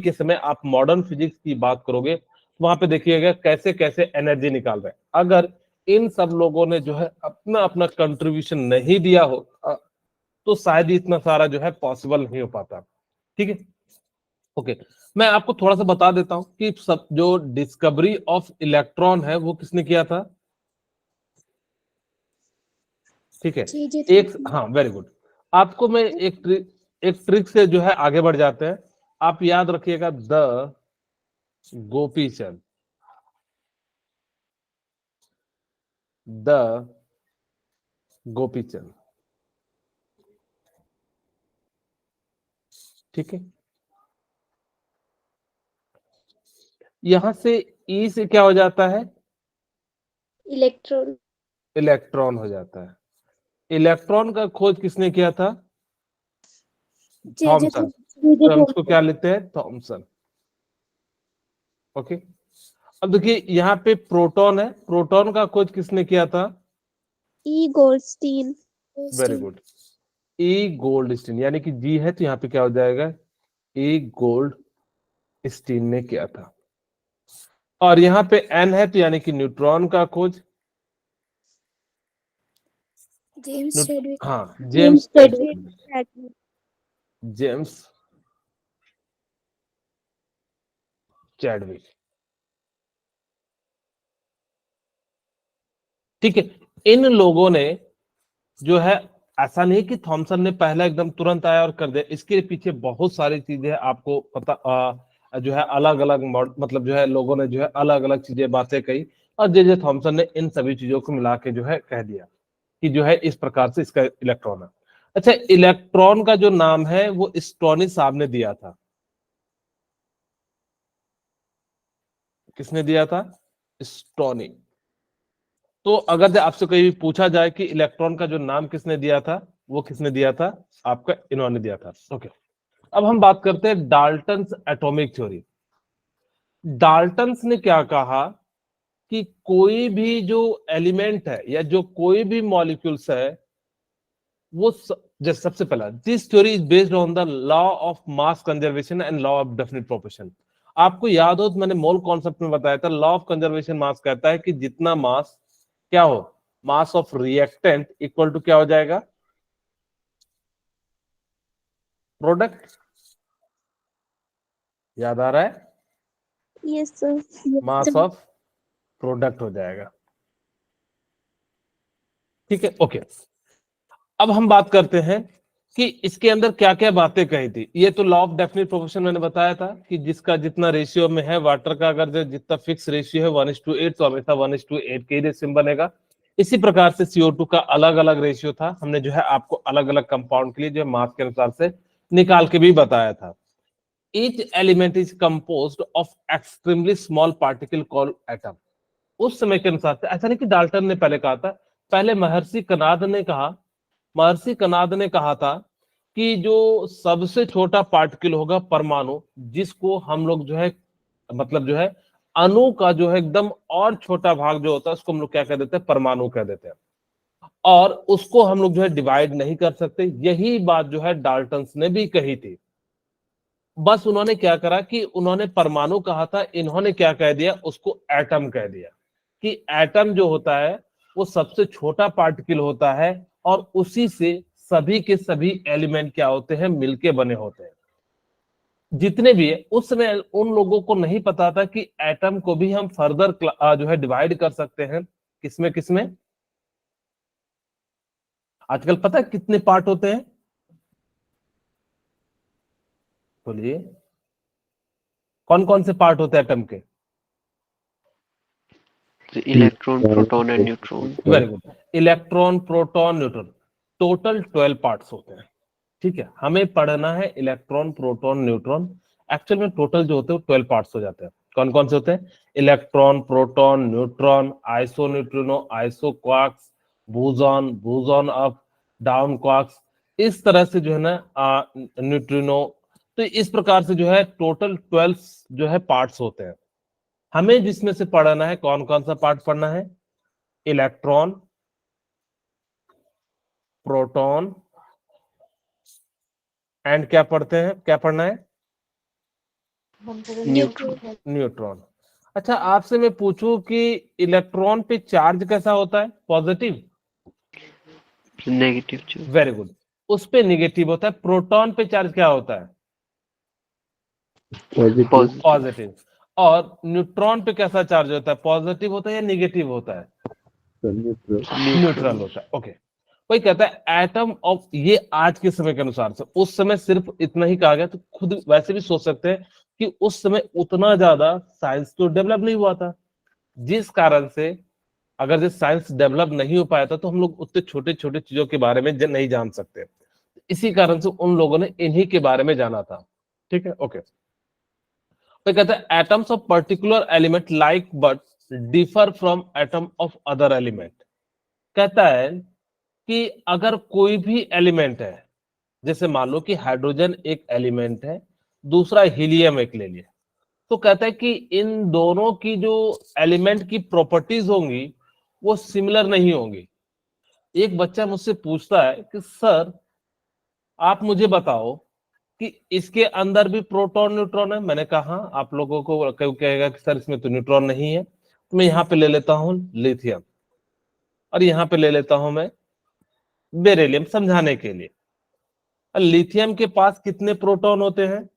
के समय आप मॉडर्न फिजिक्स की बात करोगे तो वहां पे देखिएगा कैसे कैसे एनर्जी निकाल रहे हैं। अगर इन सब लोगों ने जो है अपना अपना कंट्रीब्यूशन नहीं दिया हो तो शायद ही इतना सारा जो है पॉसिबल नहीं हो पाता। ठीक है, ओके। मैं आपको थोड़ा सा बता देता हूं कि सब जो डिस्कवरी ऑफ इलेक्ट्रॉन है वो किसने किया था। ठीक है, एक, हाँ, वेरी गुड। आपको मैं एक ट्रिक से जो है आगे बढ़ जाते हैं। आप याद रखिएगा द गोपीचंद, द गोपीचंद। ठीक है, यहां से ई से क्या हो जाता है, इलेक्ट्रॉन। इलेक्ट्रॉन हो जाता है। इलेक्ट्रॉन का खोज किसने किया था, थॉमसन। तो हम इसको क्या लेते हैं, थॉमसन। ओके, अब देखिए यहाँ पे प्रोटॉन है, प्रोटॉन का खोज किसने किया था, ई गोल्डस्टीन। वेरी गुड, ई गोल्डस्टीन। यानी कि जी है तो यहाँ पे क्या हो जाएगा, ई गोल्डस्टीन ने किया था। और यहाँ पे एन है तो यानी कि न्यूट्रॉन का खोज जेम्स चैडविक। हाँ, जेम्स चैडविक, जेम्स चैडविक। ठीक है, इन लोगों ने जो है, ऐसा नहीं कि थॉमसन ने पहला एकदम तुरंत आया और कर दिया, इसके पीछे बहुत सारी चीजें आपको पता जो है अलग अलग मतलब जो है लोगों ने जो है अलग अलग चीजें बातें कही और जे थॉमसन ने इन सभी चीजों को मिला के जो है कह दिया कि जो है इस प्रकार से इसका इलेक्ट्रॉन है। अच्छा, इलेक्ट्रॉन का जो नाम है वो स्टोनी साहब ने दिया था। किसने दिया था, स्टोनी। तो अगर आपसे कहीं पूछा जाए कि इलेक्ट्रॉन का जो नाम किसने दिया था, वो किसने दिया था, आपका इन्होंने दिया था। ओके, अब हम बात करते हैं डाल्टन्स एटॉमिक थ्योरी। डाल्टन्स ने क्या कहा कि कोई भी जो एलिमेंट है या जो कोई भी मॉलिक्यूल्स है वो जैसे सबसे पहला, this theory is based on the law of mass conservation and law of definite proportion. आपको याद हो तो मैंने मोल कॉन्सेप्ट में बताया था, लॉ ऑफ कंजर्वेशन मास कहता है कि जितना मास क्या हो, mass of reactant equal to क्या हो जाएगा, प्रोडक्ट। याद आ रहा है, yes sir. Mass of product हो जाएगा। ठीक है, ओके। अब हम बात करते हैं कि इसके अंदर क्या क्या बातें कही थी। ये तो लॉ ऑफ डेफिनेट प्रोपोर्शन मैंने बताया था कि जिसका जितना रेशियो में है, वाटर का अगर जो जितना फिक्स रेशियो है 1:8 तो हमेशा 1:8 के ही रेशियो में बनेगा। इसी प्रकार से CO2 का अलग अलग रेशियो था, हमने जो है आपको अलग अलग कंपाउंड के लिए जो है मास के अनुसार से निकाल के भी बताया था। Each element is composed of extremely small particle called atom. उस समय के अनुसार से, ऐसा नहीं कि डाल्टन ने पहले कहा था, पहले महर्षि कनाद ने कहा था कि जो सबसे छोटा पार्टिकल होगा परमाणु, जिसको हम लोग जो है मतलब जो है अणु का जो है एकदम और छोटा भाग जो होता है उसको हम लोग क्या कह देते हैं, परमाणु कह देते हैं। और उसको हम लोग जो है डिवाइड नहीं कर सकते। यही बात जो है डाल्टन ने भी कही थी। बस उन्होंने क्या करा कि उन्होंने परमाणु कहा था, इन्होंने क्या कह दिया, उसको एटम कह दिया कि एटम जो होता है वो सबसे छोटा पार्टिकल होता है और उसी से सभी के सभी एलिमेंट क्या होते हैं, मिलके बने होते हैं जितने भी है। उस समय उन लोगों को नहीं पता था कि एटम को भी हम फर्दर जो है डिवाइड कर सकते हैं। किसमें किसमें, आजकल पता है कितने पार्ट होते हैं, बोलिए कौन कौन से पार्ट होते हैं एटम के। Electron, proton and neutron. Very good, electron, proton, neutron, total 12 parts होते हैं। ठीक है, हमें पढ़ना है इलेक्ट्रॉन, प्रोटॉन, न्यूट्रॉन। एक्चुअल में टोटल जो होते हैं वो 12 पार्ट्स हो जाते हैं। कौन कौन से होते हैं, electron, proton, neutron, iso neutrino, iso quarks, boson, boson up, down quarks, इस तरह से जो है ना न्यूट्रिनो। तो इस प्रकार से जो है टोटल 12 जो है पार्ट्स होते हैं। हमें जिसमें से पढ़ना है, कौन कौन सा पार्ट पढ़ना है, इलेक्ट्रॉन, प्रोटॉन एंड क्या पढ़ते हैं, क्या पढ़ना है, न्यूट्रॉन, न्यूट्रॉन। अच्छा, आपसे मैं पूछूं कि इलेक्ट्रॉन पे चार्ज कैसा होता है? Positive? Negative charge, very good. उस पे निगेटिव होता है। प्रोटॉन पे चार्ज क्या होता है? पॉजिटिव। Positive, positive. और न्यूट्रॉन पे कैसा चार्ज होता है? पॉजिटिव होता है या निगेटिव होता है? न्यूट्रल। न्यूट्रल होता है। ओके। वही कहता है एटम ऑफ, ये आज के समय के अनुसार से, उस समय सिर्फ इतना ही कहा गया, तो खुद वैसे भी सोच सकते हैं कि उस समय उतना ज्यादा साइंस तो डेवलप नहीं हुआ था, जिस कारण से अगर ये साइंस डेवलप नहीं हो पाया था तो हम लोग उतने छोटे छोटे चीजों के बारे में नहीं जान सकते। इसी कारण से उन लोगों ने इन्हीं के बारे में जाना था। ठीक है, ओके। तो कहते हैं atoms of particular element like but differ from atom of other element. कहता है कि अगर कोई भी एलिमेंट है, जैसे मान लो कि हाइड्रोजन एक एलिमेंट है, दूसरा हीलियम एक ले लिया, तो कहता है कि इन दोनों की जो एलिमेंट की प्रॉपर्टीज होंगी वो सिमिलर नहीं होंगी। एक बच्चा मुझसे पूछता है कि सर आप मुझे बताओ कि इसके अंदर भी प्रोटॉन न्यूट्रॉन है। मैंने कहा हाँ, आप लोगों को कोई कहेगा कि सर इसमें तो न्यूट्रॉन नहीं है, तो मैं यहाँ पे ले लेता हूँ लिथियम, और यहाँ पे ले लेता हूं मैं बेरिलियम, समझाने के लिए। लिथियम के पास कितने प्रोटॉन होते हैं?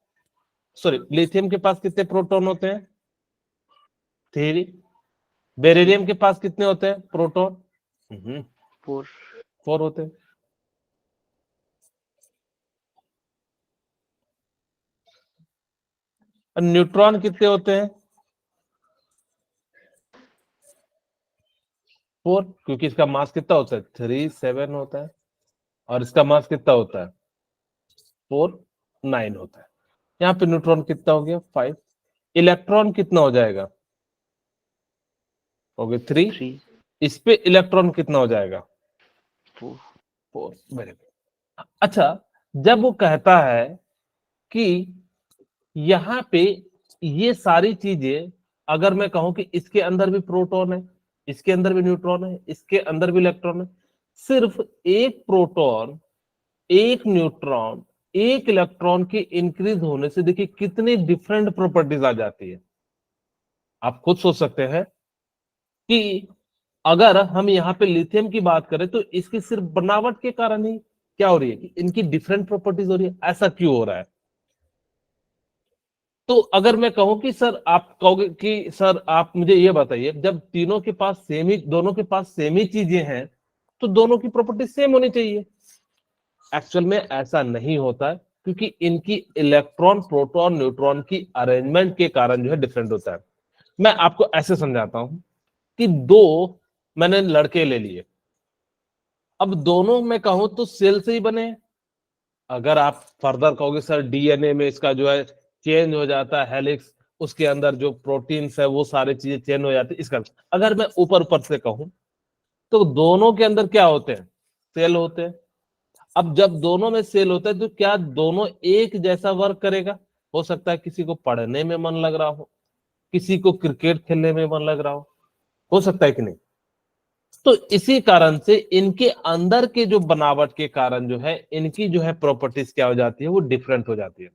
सॉरी, लिथियम के पास कितने प्रोटॉन होते हैं? 3। बेरिलियम के पास कितने होते हैं प्रोटॉन? 4, 4 होते हैं। न्यूट्रॉन कितने होते हैं? 4, क्योंकि इसका मास कितना होता है? 3, 7 होता है, और इसका मास कितना होता है? 4, 9 होता है। यहाँ पे न्यूट्रॉन कितना हो गया? 5। इलेक्ट्रॉन कितना हो जाएगा? हो गया 3। 3, इस पे इलेक्ट्रॉन कितना हो जाएगा? 4, 4। Very good. अच्छा, जब वो कहता है कि यहाँ पे ये सारी चीजें, अगर मैं कहूं कि इसके अंदर भी प्रोटॉन है, इसके अंदर भी न्यूट्रॉन है, इसके अंदर भी इलेक्ट्रॉन है, सिर्फ एक प्रोटॉन, एक न्यूट्रॉन, एक इलेक्ट्रॉन के इंक्रीज होने से देखिए कितनी डिफरेंट प्रॉपर्टीज आ जाती है। आप खुद सोच सकते हैं कि अगर हम यहाँ पे लिथियम की बात करें तो इसकी सिर्फ बनावट के कारण ही क्या हो रही है कि इनकी डिफरेंट प्रॉपर्टीज हो रही है। ऐसा क्यों हो रहा है? तो अगर मैं कहूं कि सर, आप कहोगे कि सर आप मुझे ये बताइए, जब तीनों के पास सेम ही, दोनों के पास सेम ही चीजें हैं, तो दोनों की प्रॉपर्टी सेम होनी चाहिए। एक्चुअल में ऐसा नहीं होता है, क्योंकि इनकी इलेक्ट्रॉन, प्रोटॉन, न्यूट्रॉन की अरेंजमेंट के कारण जो है डिफरेंट होता है। मैं आपको ऐसे समझाता हूं कि दो मैंने लड़के ले लिए, अब दोनों मैं कहूं तो सेल से ही बने हैं। अगर आप फर्दर कहोगे सर डीएनए में इसका जो है चेंज हो जाता है, हेलिक्स, उसके अंदर जो प्रोटीन्स है वो सारी चीजें चेंज हो जाती है, इसका अगर मैं ऊपर ऊपर से कहूं तो दोनों के अंदर क्या होते हैं? सेल होते हैं। अब जब दोनों में सेल होता है तो क्या दोनों एक जैसा वर्क करेगा? हो सकता है किसी को पढ़ने में मन लग रहा हो, किसी को क्रिकेट खेलने में मन लग रहा हो सकता है कि नहीं? तो इसी कारण से इनके अंदर के जो बनावट के कारण जो है इनकी जो है प्रॉपर्टीज क्या हो जाती है? वो डिफरेंट हो जाती है।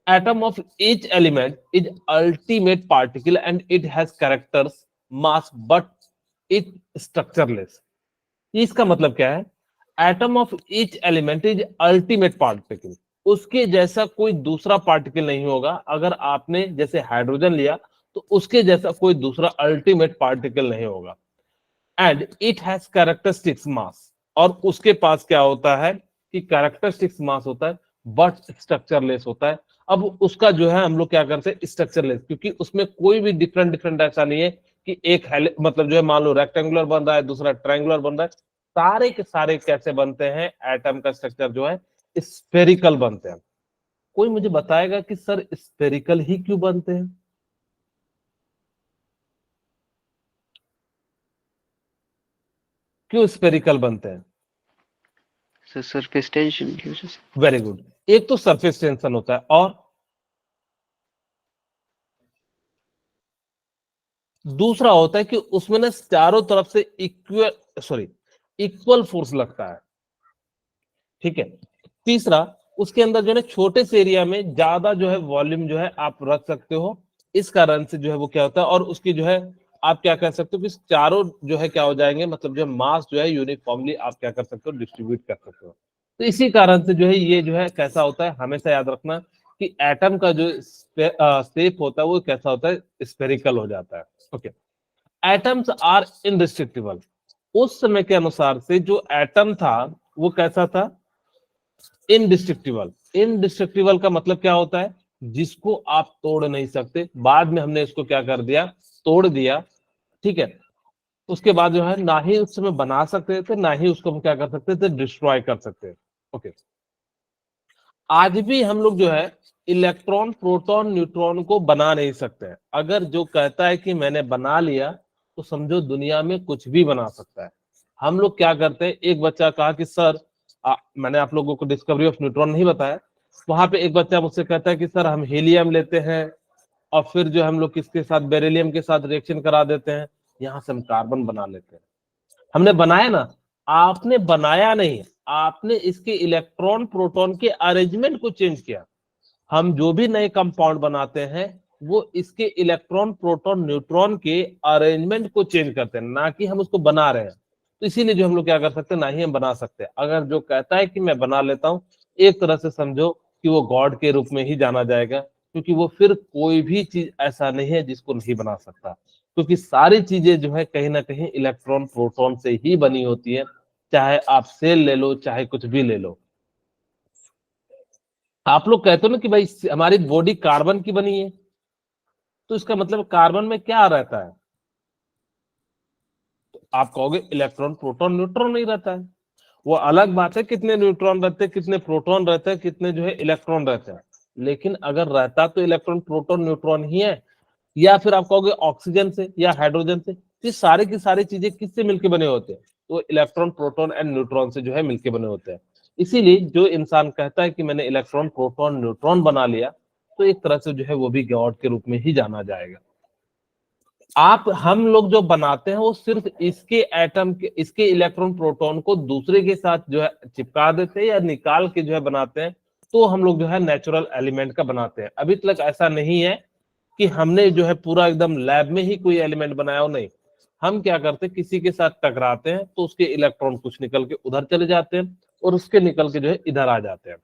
Atom of each element is ultimate particle and it has characters, mass, but it structureless। इसका मतलब क्या है? Atom of each element is ultimate particle, उसके जैसा कोई दूसरा पार्टिकल नहीं होगा। अगर आपने जैसे हाइड्रोजन लिया तो उसके जैसा कोई दूसरा अल्टीमेट पार्टिकल नहीं होगा। एंड इट हैज कैरेक्टरिस्टिक्स मास, और उसके पास क्या होता है कि कैरेक्टरिस्टिक्स मास होता है, बट स्ट्रक्चरलेस होता है। अब उसका जो है हम लोग क्या करते हैं? स्ट्रक्चरलेस, क्योंकि उसमें कोई भी डिफरेंट डिफरेंट ऐसा नहीं है कि एक मतलब जो है मान लो रेक्टेंगुलर बन रहा है, दूसरा ट्रायंगुलर बन रहा है। सारे के सारे कैसे बनते हैं? एटम का स्ट्रक्चर जो है स्फेरिकल बनते हैं। कोई मुझे बताएगा कि सर स्फेरिकल ही क्यों बनते हैं? क्यों स्फेरिकल बनते हैं? सरफेस टेंशन की वजह से। Very good. एक तो सरफेस टेंशन होता है, और दूसरा होता है कि उसमें ना चारों तरफ से इक्वल फोर्स लगता है। ठीक है। तीसरा उसके अंदर जो है छोटे से एरिया में ज्यादा जो है वॉल्यूम जो है आप रख सकते हो, इस कारण से जो है वो क्या होता है, और उसकी जो है आप क्या कर सकते हो कि चारों जो है क्या हो जाएंगे, मतलब जो मास जो है यूनिफॉर्मली आप क्या कर सकते हो, डिस्ट्रीब्यूट कर सकते हो। तो इसी कारण से जो है ये जो है कैसा होता है, हमेशा याद रखना कि एटम का जो शेप होता है वो कैसा होता है, स्फेरिकल हो जाता है। Okay, atoms are indestructible. उस समय के अनुसार से जो एटम था वो कैसा था, इनडिस्ट्रक्टिबल। इनडिस्ट्रक्टिबल का मतलब क्या होता है, जिसको आप तोड़ नहीं सकते। बाद में हमने इसको क्या कर दिया, तोड़ दिया, ठीक है। उसके बाद जो है ना ही उस समय बना सकते थे, ना ही उसको हम क्या कर सकते थे, डिस्ट्रॉय कर सकते थे। ओके, आज भी हम लोग जो है इलेक्ट्रॉन, प्रोटॉन, न्यूट्रॉन को बना नहीं सकते हैं। अगर जो कहता है कि मैंने बना लिया, तो समझो दुनिया में कुछ भी बना सकता है। हम लोग क्या करते हैं, एक बच्चा कहा कि सर मैंने आप लोगों को डिस्कवरी ऑफ न्यूट्रॉन नहीं बताया, वहां पे एक बच्चा मुझसे कहता है कि सर हम हीलियम लेते हैं और फिर जो हम लोग किसके साथ, बेरिलियम के साथ रिएक्शन करा देते हैं, यहाँ से हम कार्बन बना लेते हैं। हमने बनाया ना, आपने बनाया नहीं, आपने इसके इलेक्ट्रॉन प्रोटॉन के अरेंजमेंट को चेंज किया। हम जो भी नए कंपाउंड बनाते हैं वो इसके इलेक्ट्रॉन, प्रोटॉन, न्यूट्रॉन के अरेंजमेंट को चेंज करते हैं, ना कि हम उसको बना रहे हैं। तो इसीलिए जो हम लोग क्या कर सकते हैं, ना ही हम बना सकते हैं। अगर जो कहता है कि मैं बना लेता हूं, एक तरह से समझो कि वो गॉड के रूप में ही जाना जाएगा, क्योंकि वो फिर कोई भी चीज ऐसा नहीं है जिसको नहीं बना सकता, क्योंकि सारी चीजें जो है कहीं ना कहीं इलेक्ट्रॉन, प्रोटॉन से ही बनी होती है। चाहे आप सेल ले लो, चाहे कुछ भी ले लो। आप लोग कहते हो ना कि भाई हमारी बॉडी कार्बन की बनी है, तो इसका मतलब कार्बन में क्या रहता है, तो आप कहोगे इलेक्ट्रॉन, प्रोटॉन, न्यूट्रॉन नहीं रहता है। वो अलग बात है कितने न्यूट्रॉन रहते हैं, कितने प्रोटॉन रहते हैं, कितने जो है इलेक्ट्रॉन रहते हैं, लेकिन अगर रहता तो इलेक्ट्रॉन, प्रोटॉन, न्यूट्रॉन ही है। या फिर आप कहोगे ऑक्सीजन से या हाइड्रोजन से, ये सारे की सारी चीजें किससे मिलकर बने होते हैं, तो इलेक्ट्रॉन, प्रोटॉन एंड न्यूट्रॉन से जो है मिलकर बने होते हैं। इसीलिए जो इंसान कहता है कि मैंने इलेक्ट्रॉन, प्रोटॉन, न्यूट्रॉन बना लिया, तो एक तरह से जो है वो भी गॉड के रूप में ही जाना जाएगा। आप हम लोग जो बनाते हैं वो सिर्फ इसके एटम के, इसके इलेक्ट्रॉन, प्रोटॉन को दूसरे के साथ जो है चिपका देते हैं या निकाल के जो है बनाते हैं, तो हम लोग जो है नेचुरल एलिमेंट का बनाते हैं। अभी तक ऐसा नहीं है कि हमने जो है पूरा एकदम लैब में ही कोई एलिमेंट बनाया हो, नहीं। हम क्या करते हैं, किसी के साथ टकराते हैं तो उसके इलेक्ट्रॉन कुछ निकल के उधर चले जाते हैं और उसके निकल के जो है इधर आ जाते हैं।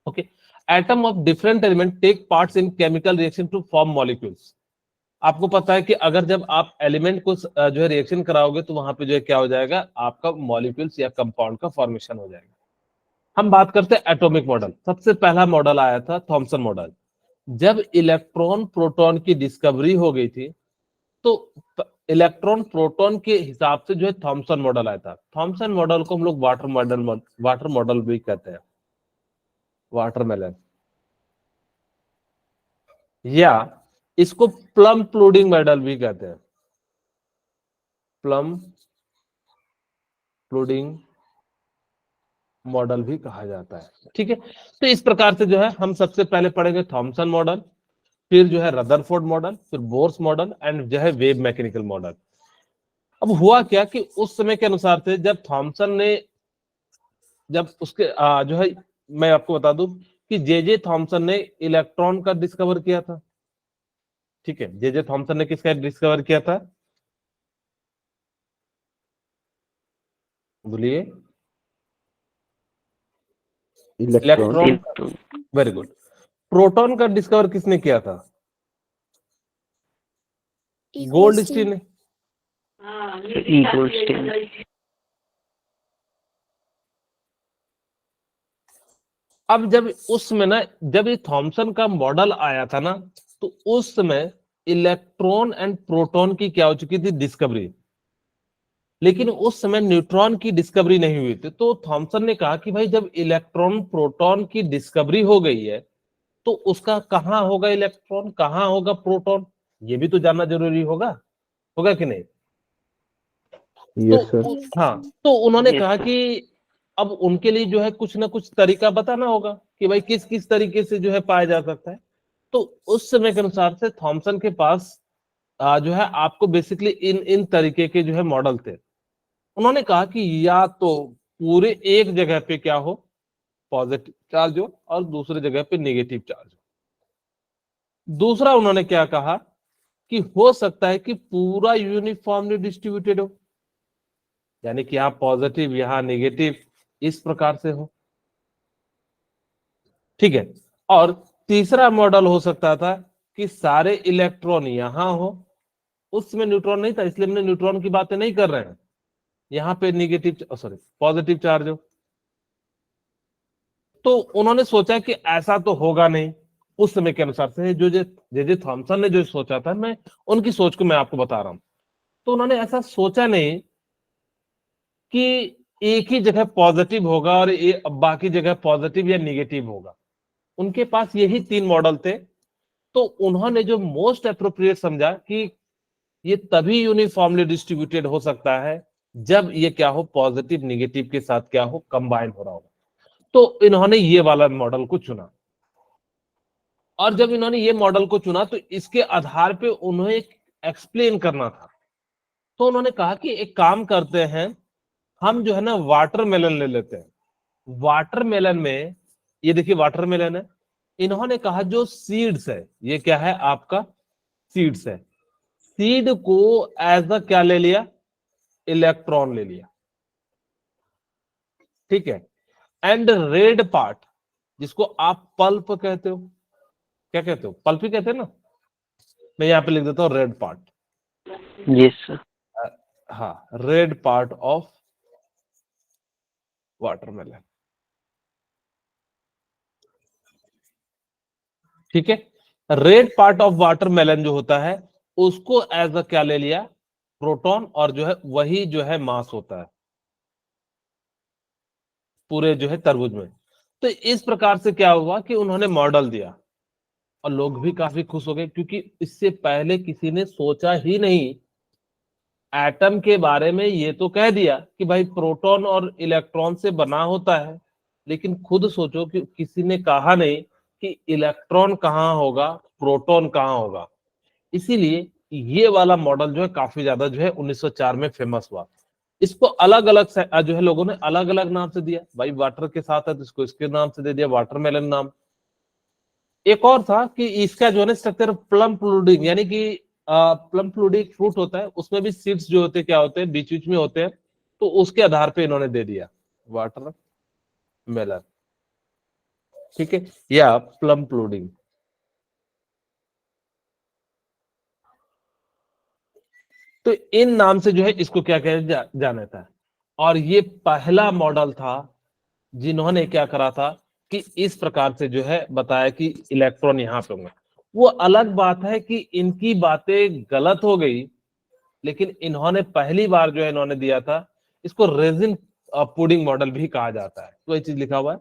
Okay, atom of different element take parts in chemical reaction to form molecules. आपको पता है कि अगर जब आप एलिमेंट को जो है रिएक्शन कराओगे, तो वहां पे जो है क्या हो जाएगा, आपका मॉलिक्यूल्स या कंपाउंड का फॉर्मेशन हो जाएगा। हम बात करते हैं एटॉमिक मॉडल। सबसे पहला मॉडल आया था थॉमसन मॉडल। जब इलेक्ट्रॉन, प्रोटॉन की डिस्कवरी हो गई थी, तो इलेक्ट्रॉन, प्रोटॉन के हिसाब से जो है थॉमसन मॉडल आया था। थॉमसन मॉडल को हम लोग वाटर मॉडल भी कहते हैं, वाटरमेलन, या इसको प्लम प्लूडिंग मॉडल भी कहते हैं, प्लम प्लूडिंग मॉडल भी कहा जाता है। ठीक है, तो इस प्रकार से जो है हम सबसे पहले पढ़ेंगे थॉमसन मॉडल, फिर जो है रदरफोर्ड मॉडल, फिर बोर्स मॉडल एंड जो है वेव मैकेनिकल मॉडल। अब हुआ क्या कि उस समय के अनुसार से जब थॉमसन ने, जब उसके जो है, मैं आपको बता दूं कि जे थॉमसन ने इलेक्ट्रॉन का डिस्कवर किया था। ठीक है, जे थॉमसन ने किसका डिस्कवर किया था, बोलिए, electron. Electron. Very good. Proton का डिस्कवर किसने किया था, गोल्ड स्टीन ने। गोल्डस्टीन। अब जब उस समय ना, जब ये थॉमसन का मॉडल आया था ना, तो उस समय इलेक्ट्रॉन एंड प्रोटॉन की क्या हो चुकी थी, डिस्कवरी। लेकिन उस समय न्यूट्रॉन की डिस्कवरी नहीं हुई थी। तो थॉमसन ने कहा कि भाई जब इलेक्ट्रॉन, प्रोटॉन की डिस्कवरी हो गई है, तो उसका कहाँ होगा इलेक्ट्रॉन, कहाँ होगा प्रोटॉन, ये भी तो जानना जरूरी होगा, होगा कि नहीं। Yes sir. तो हाँ, तो उन्होंने Yes, कहा sir. कि अब उनके लिए जो है कुछ ना कुछ तरीका बताना होगा कि भाई किस किस तरीके से जो है पाया जा सकता है। तो उस समय के अनुसार से थॉमसन के पास जो है आपको बेसिकली इन इन तरीके के जो है मॉडल थे। उन्होंने कहा कि या तो पूरे एक जगह पे क्या हो, पॉजिटिव चार्ज हो और दूसरी जगह पे नेगेटिव चार्ज हो। दूसरा उन्होंने क्या कहा कि हो सकता है कि पूरा यूनिफॉर्मली डिस्ट्रीब्यूटेड हो, यानी कि यहां पॉजिटिव यहां नेगेटिव इस प्रकार से हो, ठीक है। और तीसरा मॉडल हो सकता था कि सारे इलेक्ट्रॉन यहां हो, उसमें न्यूट्रॉन नहीं था, इसलिए हमने न्यूट्रॉन की बातें नहीं कर रहे हैं, यहां पे नेगेटिव सॉरी पॉजिटिव चार्ज हो। तो उन्होंने सोचा कि ऐसा तो होगा नहीं, उस समय के अनुसार से जो जे थॉमसन ने जो सोचा था, मैं उनकी सोच को मैं आपको बता रहा हूं। तो उन्होंने ऐसा सोचा नहीं कि एक ही जगह पॉजिटिव होगा और बाकी जगह पॉजिटिव या निगेटिव होगा। उनके पास यही 3 मॉडल थे। तो उन्होंने जो मोस्ट अप्रोप्रिएट समझा कि ये तभी यूनिफॉर्मली डिस्ट्रीब्यूटेड हो सकता है जब ये क्या हो, पॉजिटिव निगेटिव के साथ क्या हो, कंबाइन हो रहा हो। तो इन्होंने ये वाला मॉडल को चुना, और जब इन्होंने ये मॉडल को चुना तो इसके आधार पे उन्हें एक्सप्लेन करना था। तो उन्होंने कहा कि एक काम करते हैं, हम जो है ना वाटरमेलन ले लेते हैं। वाटरमेलन में ये देखिए वाटरमेलन है, इन्होंने कहा जो सीड्स है, ये क्या है आपका सीड्स है, सीड को एज अ क्या ले लिया, इलेक्ट्रॉन ले लिया, ठीक है। एंड रेड पार्ट जिसको आप पल्प कहते हो, क्या कहते हो, पल्प ही कहते हैं ना, मैं यहां पे लिख देता हूं रेड पार्ट, Yes, sir. हाँ रेड पार्ट ऑफ वाटरमेलन, ठीक है। रेड पार्ट ऑफ वाटरमेलन जो होता है उसको एज अ क्या ले लिया, प्रोटॉन, और जो है वही जो है मास होता है पूरे जो है तरबूज में। तो इस प्रकार से क्या हुआ कि उन्होंने मॉडल दिया और लोग भी काफी खुश हो गए, क्योंकि इससे पहले किसी ने सोचा ही नहीं। एटम के बारे में ये तो कह दिया कि भाई प्रोटॉन और इलेक्ट्रॉन से बना होता है, लेकिन खुद सोचो कि किसी ने कहा नहीं कि इलेक्ट्रॉन कहाँ होगा, प्रोटॉन कहाँ होगा। इसीलिए ये वाला मॉडल जो है काफी ज्यादा जो है 1904 में फेमस हुआ। इसको अलग अलग जो है लोगों ने अलग अलग नाम से दिया, भाई वाटर के साथ है तो इसको इसके नाम से दे दिया, वाटरमेलन नाम। एक और था कि इसका जो है स्ट्रक्चर प्लम पुडिंग, यानी कि प्लम पुडिंग फ्रूट होता है, उसमें भी सीड्स जो होते हैं क्या होते हैं, बीच बीच में होते हैं, तो उसके आधार पे इन्होंने दे दिया वाटर मेलन, ठीक है, या प्लम पुडिंग। तो इन नाम से जो है इसको क्या कहा जाना था। और ये पहला मॉडल था जिन्होंने क्या करा था कि इस प्रकार से जो है बताया कि इलेक्ट्रॉन यहां पे होंगे। वो अलग बात है कि इनकी बातें गलत हो गई, लेकिन इन्होंने पहली बार जो है इन्होंने दिया था, इसको रेजिन पुडिंग मॉडल भी कहा जाता है। तो ये चीज लिखा हुआ है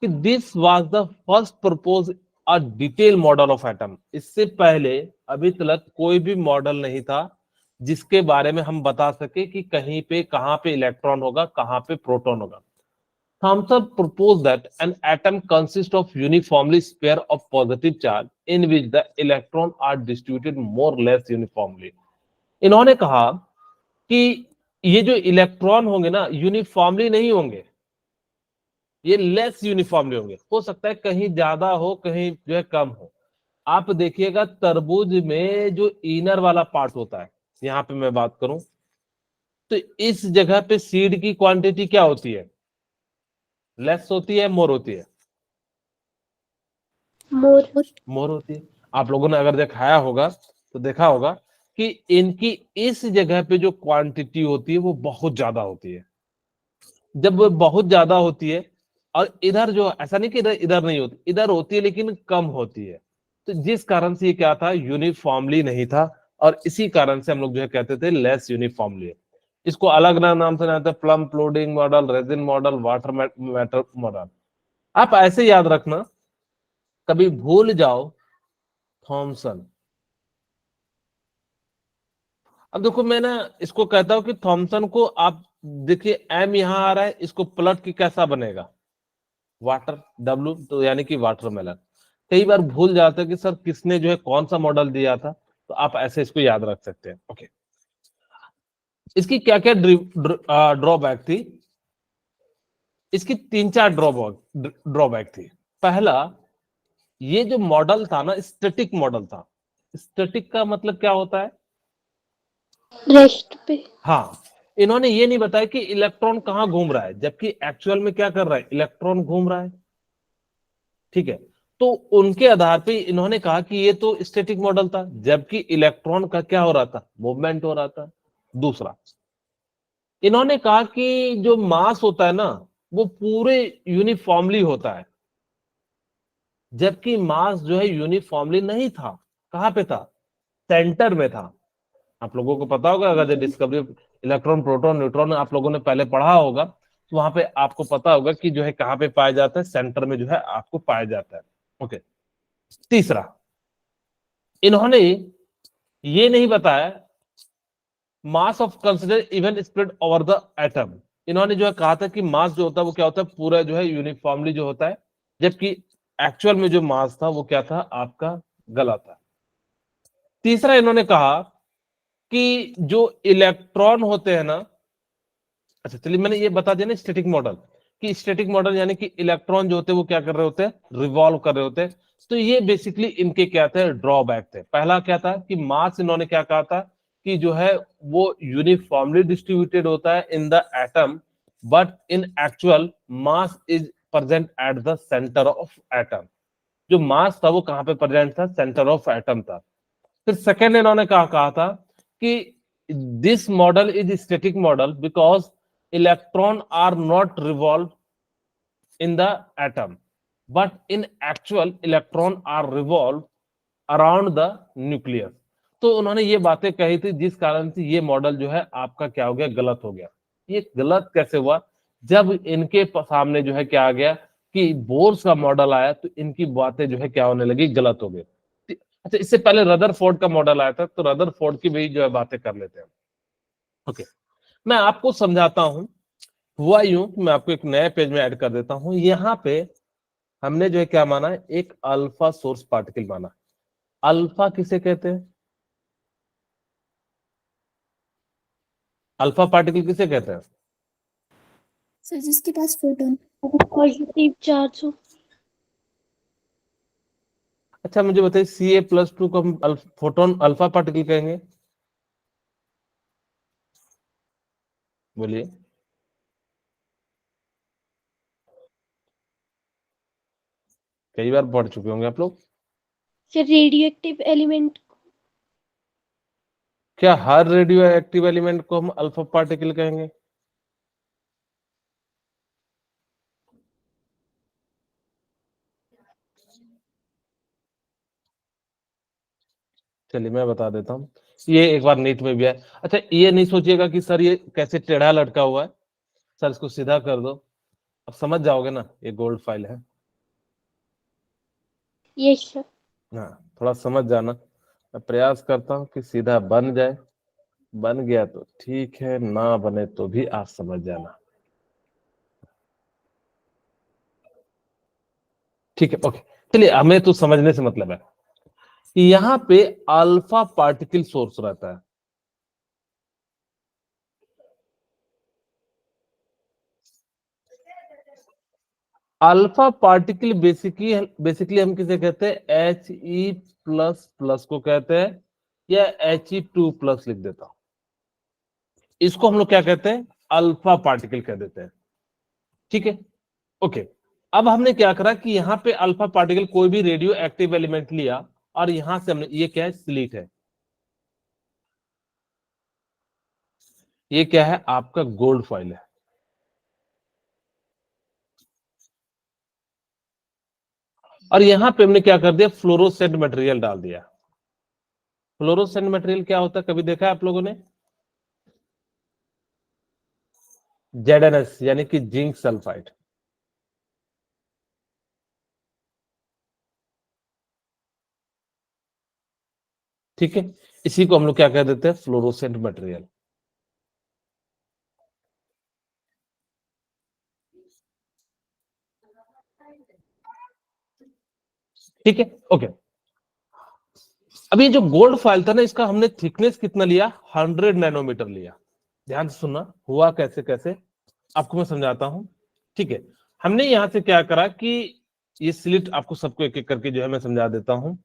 कि this was the first propose a detail model of atom. इससे पहले अभी तक कोई भी मॉडल नहीं था जिसके बारे में हम बता सके कि कहीं पे कहां पे इलेक्ट्रॉन होगा, कहां पे प्रोटॉन होगा। Thomson proposed that an atom consists of uniformly pair of positive charge in which the electrons are distributed more or less uniformly. इन्होंने कहा कि ये जो इलेक्ट्रॉन होंगे ना यूनिफॉर्मली नहीं होंगे, ये लेस यूनिफॉर्मली होंगे। हो सकता है कहीं ज्यादा हो, कहीं जो है कम हो। आप देखिएगा तरबूज में जो इनर वाला पार्ट होता है, यहां पे मैं बात करूं तो इस जगह पे सीड की क्वांटिटी क्या होती है, लेस होती है, मोर होती है, मोर होती है। आप लोगों ने अगर दिखाया होगा तो देखा होगा कि इनकी इस जगह पे जो क्वांटिटी होती है वो बहुत ज्यादा होती है। जब वो बहुत ज्यादा होती है, और इधर जो ऐसा नहीं कि इधर इधर नहीं होती, इधर होती है लेकिन कम होती है। तो जिस कारण से ये क्या था, यूनिफॉर्मली नहीं था, और इसी कारण से हम लोग जो है कहते थे लेस यूनिफॉर्मली। इसको अलग नाम से नाते plum pudding model, raisin model, watermelon model. आप ऐसे याद रखना, कभी भूल जाओ थॉमसन। अब देखो मैं ना इसको कहता हूं कि थॉमसन को आप देखिए एम यहां आ रहा है, इसको पलट के कैसा बनेगा, वाटर डब्ल्यू, तो यानी कि वाटरमेलन। कई बार भूल जाते हैं कि सर किसने जो है कौन सा मॉडल दिया था, तो आप ऐसे इसको याद रख सकते हैं। ओके, इसकी क्या क्या ड्रॉबैक थी। इसकी 3-4 ड्रॉबैक थी। पहला, ये जो मॉडल था ना, स्टैटिक मॉडल था। स्टैटिक का मतलब क्या होता है? रेस्ट पे। हाँ, इन्होंने ये नहीं बताया कि इलेक्ट्रॉन कहाँ घूम रहा है, जबकि एक्चुअल में क्या कर रहा है, इलेक्ट्रॉन घूम रहा है। ठीक है, तो उनके आधार पे इन्होंने कहा कि ये तो स्टैटिक मॉडल था, जबकि इलेक्ट्रॉन का क्या हो रहा था, मूवमेंट हो रहा था। दूसरा, इन्होंने कहा कि जो मास होता है ना, वो पूरे यूनिफॉर्मली होता है, जबकि मास जो है यूनिफॉर्मली नहीं था। कहां पे था? सेंटर में था। आप लोगों को पता होगा, अगर discovery of electron, proton, neutron आप लोगों ने पहले पढ़ा होगा, तो वहां पे आपको पता होगा कि जो है कहां पे पाया जाता है, सेंटर में जो है आपको पाया जाता है। ओके। तीसरा, इन्होंने ये नहीं बताया mass of consider even spread over the atom. इन्होंने जो है कहा था कि मास जो होता है वो क्या होता है, पूरा जो है यूनिफॉर्मली जो होता है, जबकि एक्चुअल में जो मास था वो क्या था, आपका गलत था। तीसरा, इन्होंने कहा कि जो इलेक्ट्रॉन होते हैं ना, अच्छा चलिए मैंने ये बता दिया ना स्टैटिक मॉडल, कि स्टैटिक मॉडल यानी कि इलेक्ट्रॉन जो होते हैं वो क्या कर रहे होते हैं, रिवॉल्व कर रहे होते हैं। तो ये बेसिकली इनके क्या थे, ड्रॉबैक थे। पहला क्या था कि मास, इन्होंने क्या कहा था कि जो है वो यूनिफॉर्मली डिस्ट्रीब्यूटेड होता है in the atom, but in actual mass is present at the centre of atom. जो मास था वो कहां पे प्रेजेंट था, सेंटर ऑफ एटम था। फिर सेकेंड, इन्होंने कहा था कि this model is static model because electron are not revolved in the atom, but in actual electron are revolved around the nucleus। तो उन्होंने ये बातें कही थी, जिस कारण से ये मॉडल जो है आपका क्या हो गया, गलत हो गया। ये गलत कैसे हुआ? जब इनके सामने जो है क्या आ गया कि बोर्स का मॉडल आया, तो इनकी बातें जो है क्या होने लगी, गलत हो गई। अच्छा, इससे पहले रदरफोर्ड का मॉडल आया था, तो रदरफोर्ड की भी जो है बातें कर लेते हैं। ओके, मैं आपको समझाता हूं। हुआ यूं कि मैं आपको एक नए पेज में ऐड कर देता हूं। यहां पे हमने जो है क्या माना है, एक अल्फा सोर्स पार्टिकल माना। अल्फा किसे कहते हैं? अल्फा पार्टिकल किसे कहते हैं? सर जिसके पास फोटोन पॉजिटिव चार्ज हो। अच्छा मुझे बताइए, Ca+2 को हम फोटोन अल्फा पार्टिकल कहेंगे? बोलिए। कई बार पढ़ चुके होंगे आप लोग। Sir radio active element. क्या हर रेडियो एक्टिव एलिमेंट को हम अल्फा पार्टिकल कहेंगे? चलिए मैं बता देता हूँ, ये एक बार नीट में भी है। अच्छा, ये नहीं सोचिएगा कि सर ये कैसे टेढ़ा लटका हुआ है, सर इसको सीधा कर दो। अब समझ जाओगे ना, ये गोल्ड फाइल है। Yes sir. हाँ, थोड़ा समझ जाना। मैं प्रयास करता हूँ कि सीधा बन जाए। बन गया तो ठीक है, ना बने तो भी आप समझ जाना। ठीक है, ओके। चलिए, हमें तो समझने से मतलब है कि यहाँ पे अल्फा पार्टिकल सोर्स रहता है। अल्फा पार्टिकल बेसिकली हम किसे कहते हैं, He++ को कहते हैं, या He2+ लिख देता हूं। इसको हम लोग क्या कहते हैं, अल्फा पार्टिकल कह देते हैं। ठीक है, ओके। अब हमने क्या करा कि यहाँ पे अल्फा पार्टिकल कोई भी रेडियो एक्टिव एलिमेंट लिया, और यहां से हमने, ये क्या है, स्लिट है। ये क्या है, आपका गोल्ड फॉइल है। और यहां पे हमने क्या कर दिया, फ्लोरोसेंट मटेरियल डाल दिया। फ्लोरोसेंट मटेरियल क्या होता है, कभी देखा है आप लोगों ने? ZnS यानी कि जिंक सल्फाइड। ठीक है, इसी को हम लोग क्या कह देते हैं, फ्लोरोसेंट मटेरियल। ठीक है, ओके। अब ये जो गोल्ड फाइल था ना, इसका हमने थिकनेस कितना लिया, 100 नैनोमीटर लिया। ध्यान से सुनना, हुआ कैसे कैसे आपको मैं समझाता हूं। ठीक है, हमने यहाँ से क्या करा कि ये स्लिट आपको सबको एक एक करके जो है मैं समझा देता हूं।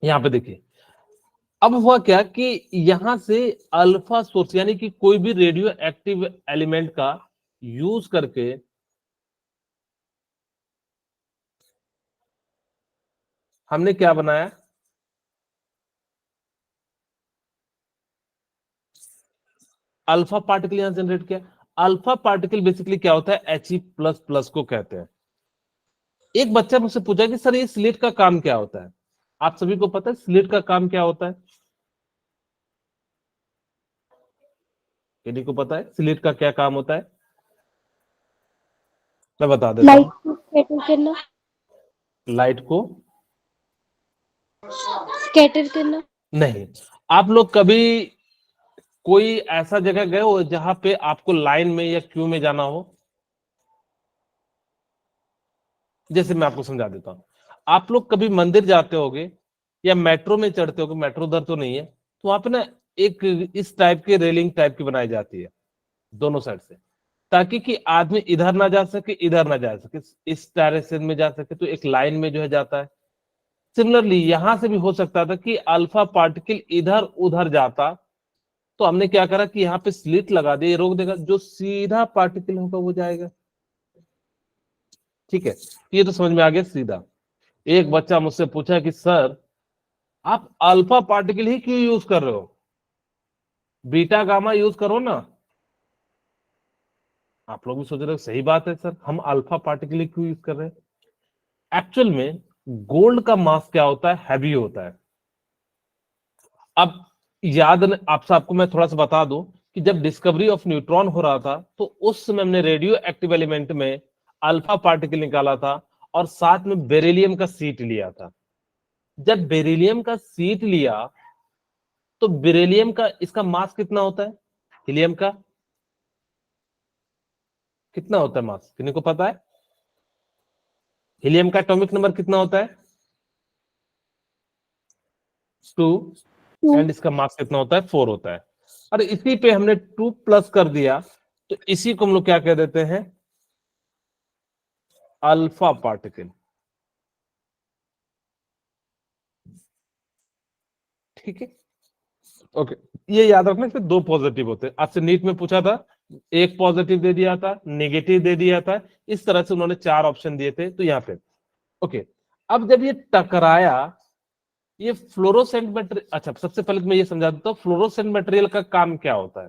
यहाँ पे देखिए, अब हुआ क्या कि यहां से अल्फा सोर्स यानी कि कोई भी रेडियो एक्टिव एलिमेंट का यूज करके हमने क्या बनाया, अल्फा पार्टिकल यहां जनरेट किया। अल्फा पार्टिकल बेसिकली क्या होता है, He++ को कहते हैं। एक बच्चा मुझसे पूछा कि सर ये स्लिट का काम क्या होता है। आप सभी को पता है स्लिट का काम क्या होता है, किसी को पता है स्लिट का क्या काम होता है? मैं बता देता लाइट हूँ। को स्कैटर करना। लाइट को स्कैटर करना। नहीं, आप लोग कभी कोई ऐसा जगह गए हो जहां पे आपको लाइन में या क्यू में जाना हो? जैसे मैं आपको समझा देता हूं, आप लोग कभी मंदिर जाते होगे या मेट्रो में चढ़ते होगे, मेट्रो उधर तो नहीं है, तो वहां पे ना एक इस टाइप की रेलिंग टाइप की बनाई जाती है दोनों साइड से, ताकि कि आदमी इधर ना जा सके इधर ना जा सके, इस डायरेक्शन में जा सके, तो एक लाइन में जो है जाता है। सिमिलरली यहां से भी हो सकता था कि अल्फा पार्टिकल इधर उधर जाता, तो हमने क्या करा कि यहाँ पे स्लिट लगा दिया, ये रोक देगा, जो सीधा पार्टिकल होगा वो जाएगा। ठीक है, ये तो समझ में आ गया सीधा। एक बच्चा मुझसे पूछा कि सर आप अल्फा पार्टिकल ही क्यों यूज कर रहे हो, बीटा गामा यूज करो ना। आप लोग भी सोच रहे हो सही बात है सर, हम अल्फा पार्टिकल ही क्यों यूज कर रहे हैं। एक्चुअल में गोल्ड का मास क्या होता है, हैवी होता है। अब आपको मैं थोड़ा सा बता दूं कि जब डिस्कवरी ऑफ न्यूट्रॉन हो रहा था तो उस समय हमने रेडियो एक्टिव एलिमेंट में अल्फा पार्टिकल निकाला था और साथ में बेरिलियम का सीट लिया था। जब बेरिलियम का सीट लिया तो बेरिलियम का इसका मास कितना होता है, हीलियम का कितना होता है मास, किसी को पता है? हीलियम का एटॉमिक नंबर कितना होता है, 2, एंड इसका मास कितना होता है, 4 होता है। और इसी पे हमने 2 प्लस कर दिया, तो इसी को हम लोग क्या कह देते हैं, अल्फा पार्टिकल। ठीक है, ओके, ये याद रखना इसमें 2 पॉजिटिव होते हैं। आपसे नीट में पूछा था, एक पॉजिटिव दे दिया था, नेगेटिव दे दिया था, इस तरह से उन्होंने 4 ऑप्शन दिए थे, तो यहाँ पे ओके। अब जब ये टकराया, ये फ्लोरोसेंट मटेरियल, अच्छा सबसे पहले तो मैं ये समझा देता हूं फ्लोरोसेंट मटेरियल का काम क्या होता है।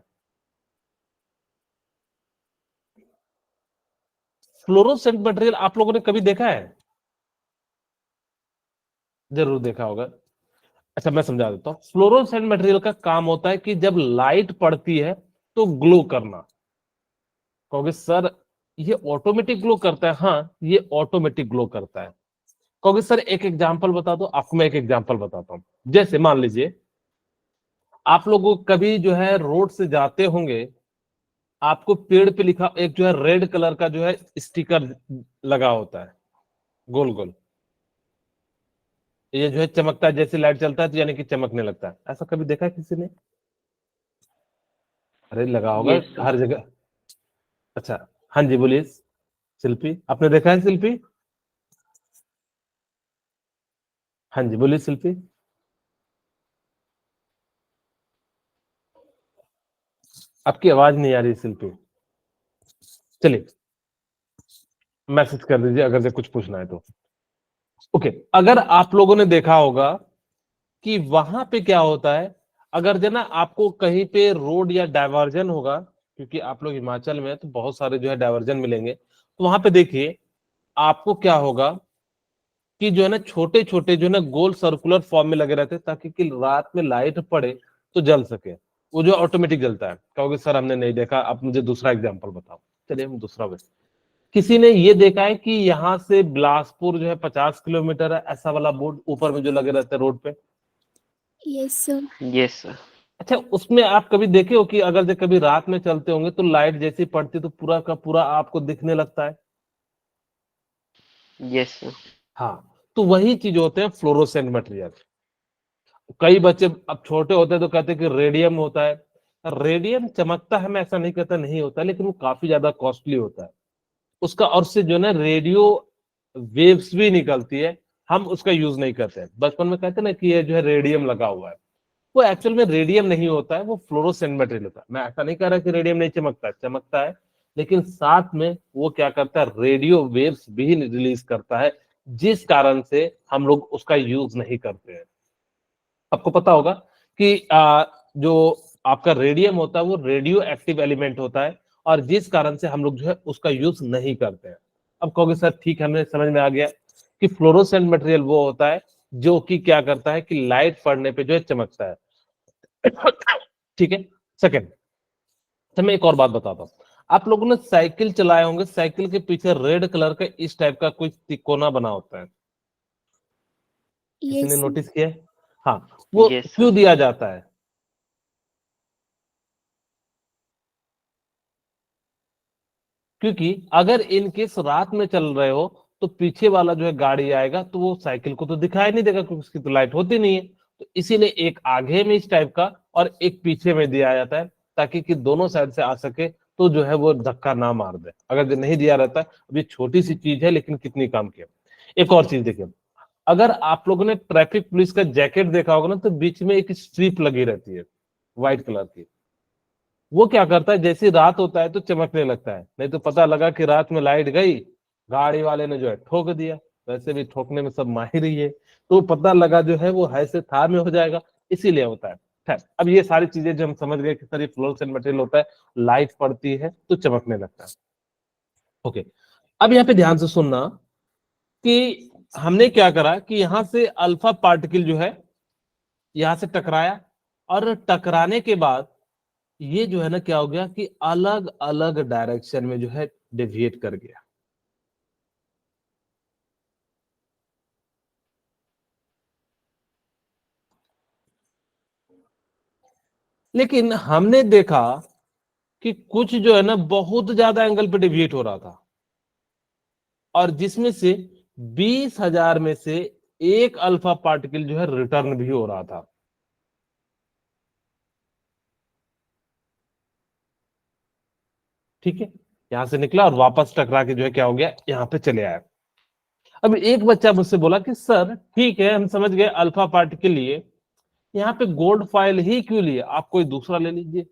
फ्लोरोसेंट मटेरियल आप लोगों ने कभी देखा है? जरूर देखा होगा। अच्छा मैं समझा देता हूँ, फ्लोरोसेंट मटेरियल का काम होता है कि जब लाइट पड़ती है तो ग्लो करना। कहोगे सर ये ऑटोमेटिक ग्लो करता है, हाँ ये ऑटोमेटिक ग्लो करता है। कहोगे सर एक एग्जांपल बता दो, आपको मैं एक एग्जांपल बताता हूँ। जैसे मान लीजिए आप लोगों कभी जो है रोड से जाते होंगे, आपको पेड़ पे लिखा एक जो है रेड कलर का जो है स्टिकर लगा होता है, गोल गोल, ये जो है चमकता है, जैसे लाइट चलता है तो यानी कि चमकने लगता है। ऐसा कभी देखा है किसी ने? अरे लगा होगा Yes, sir. हर जगह। अच्छा, हाँ जी बोलिए शिल्पी, आपने देखा है शिल्पी? हाँ जी बोलिए शिल्पी। आपकी आवाज नहीं आ रही शिल्पी, चलिए मैसेज कर दीजिए अगर से कुछ पूछना है तो। ओके, अगर आप लोगों ने देखा होगा कि वहां पे क्या होता है, अगर जो ना आपको कहीं पे रोड या डाइवर्जन होगा, क्योंकि आप लोग हिमाचल में है तो बहुत सारे जो है डाइवर्जन मिलेंगे, तो वहां पे देखिए आपको क्या होगा कि जो है ना छोटे छोटे जो है ना गोल सर्कुलर फॉर्म में लगे रहते हैं, ताकि कि रात में लाइट पड़े तो जल सके, वो जो ऑटोमेटिक जलता है। कहोगे सर हमने नहीं देखा, आप मुझे दूसरा एग्जाम्पल बताओ। चलिए हम दूसरा बस, किसी ने ये देखा है कि यहाँ से बिलासपुर जो है 50 किलोमीटर है, ऐसा वाला बोर्ड ऊपर में जो लगे रहते हैं रोड पे? Yes sir. Yes, sir. अच्छा, उसमें आप कभी देखे हो कि अगर जो कभी रात में चलते होंगे तो लाइट जैसी पड़ती तो पूरा का पूरा आपको दिखने लगता है? Yes, sir. हाँ, तो वही चीज होते हैं फ्लोरोसेंट मटेरियल। कई बच्चे अब छोटे होते हैं तो कहते हैं कि रेडियम होता है, रेडियम चमकता है, मैं ऐसा नहीं कहता नहीं होता, लेकिन वो काफी ज्यादा कॉस्टली होता है उसका, और से जो ना रेडियो वेव्स भी निकलती है, हम उसका यूज नहीं करते हैं। बचपन में कहते हैं ना कि ये जो है रेडियम लगा हुआ है, वो एक्चुअल में रेडियम नहीं होता है, वो फ्लोरोसेंट मटेरियल होता है। मैं ऐसा नहीं कह रहा कि रेडियम नहीं चमकता है, चमकता है, लेकिन साथ में वो क्या करता है, रेडियो वेव्स भी रिलीज करता है, जिस कारण से हम लोग उसका यूज नहीं करते हैं। आपको पता होगा कि जो आपका रेडियम होता है वो रेडियो एक्टिव एलिमेंट होता है, और जिस कारण से हम लोग जो है उसका यूज नहीं करते हैं। अब कहोगे सर ठीक है, हमें समझ में आ गया कि फ्लोरोसेंट मटेरियल वो होता है जो कि क्या करता है कि लाइट पड़ने पे जो है चमकता है। ठीक है। सेकंड, तो मैं एक और बात बताता हूँ। आप लोगों ने साइकिल चलाए होंगे, साइकिल के पीछे रेड कलर का इस टाइप का कोई तिकोना बना होता है, किसी ने Yes, sir. नोटिस किया है? हाँ, वो Yes, sir. क्यों दिया जाता है? क्योंकि अगर इन केस रात में चल रहे हो तो पीछे वाला जो है गाड़ी आएगा तो वो साइकिल को तो दिखाई नहीं देगा, क्योंकि उसकी तो लाइट होती नहीं है। तो इसीलिए एक आगे में इस टाइप का और एक पीछे में दिया जाता है, ताकि कि दोनों साइड से आ सके, तो जो है वो धक्का ना मार दे। अगर जो नहीं दिया रहता, अभी छोटी सी चीज है लेकिन कितनी काम की है। एक और चीज देखिए, अगर आप लोगों ने ट्रैफिक पुलिस का जैकेट देखा होगा ना, तो बीच में एक स्ट्रिप लगी रहती है व्हाइट कलर की। वो क्या करता है, जैसे रात होता है तो चमकने लगता है, नहीं तो पता लगा कि रात में लाइट गई, गाड़ी वाले ने जो है ठोक दिया। वैसे भी ठोकने में सब माहिर ही है, तो पता लगा जो है वो है से था में हो जाएगा, इसीलिए होता है। खैर, अब ये सारी चीजें जो हम समझ गए कि सर ये फ्लोरोसेंट मटेरियल होता है, लाइट पड़ती है तो चमकने लगता है। ओके, अब यहाँ पे ध्यान से सुनना कि हमने क्या करा कि यहाँ से अल्फा पार्टिकल जो है यहाँ से टकराया, और टकराने के बाद ये जो है ना क्या हो गया कि अलग अलग डायरेक्शन में जो है डेविएट कर गया। लेकिन हमने देखा कि कुछ जो है ना बहुत ज्यादा एंगल पे डेविएट हो रहा था, और जिसमें से 20,000 में से एक अल्फा पार्टिकल जो है रिटर्न भी हो रहा था। ठीक है, यहां से निकला और वापस टकरा के जो है क्या हो गया, यहां पे चले आया। अब एक बच्चा मुझसे बोला कि सर ठीक है, हम समझ गए अल्फा पार्टिकल लिए, यहाँ पे गोल्ड फॉइल ही क्यों लिए, आप कोई दूसरा ले लीजिए।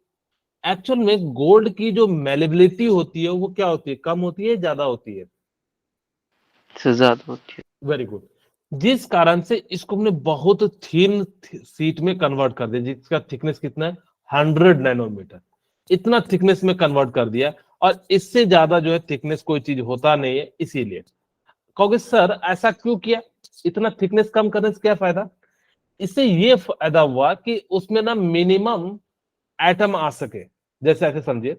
एक्चुअल में गोल्ड की जो मेलेबिलिटी होती है वो क्या होती है, कम होती है, ज्यादा होती है? से ज्यादा होती है। Very good. जिस कारण से इसको हमने बहुत थीन सीट में कन्वर्ट कर दिया, जिसका थिकनेस कितना है, 100 नैनोमीटर, इतना थिकनेस में कन्वर्ट कर दिया। और इससे ज्यादा जो है थिकनेस कोई चीज होता नहीं है। इसीलिए कहोगे सर ऐसा क्यों किया, इतना थिकनेस कम करने से क्या फायदा? इससे ये फायदा हुआ कि उसमें ना मिनिमम एटम आ सके। जैसे ऐसे समझिए,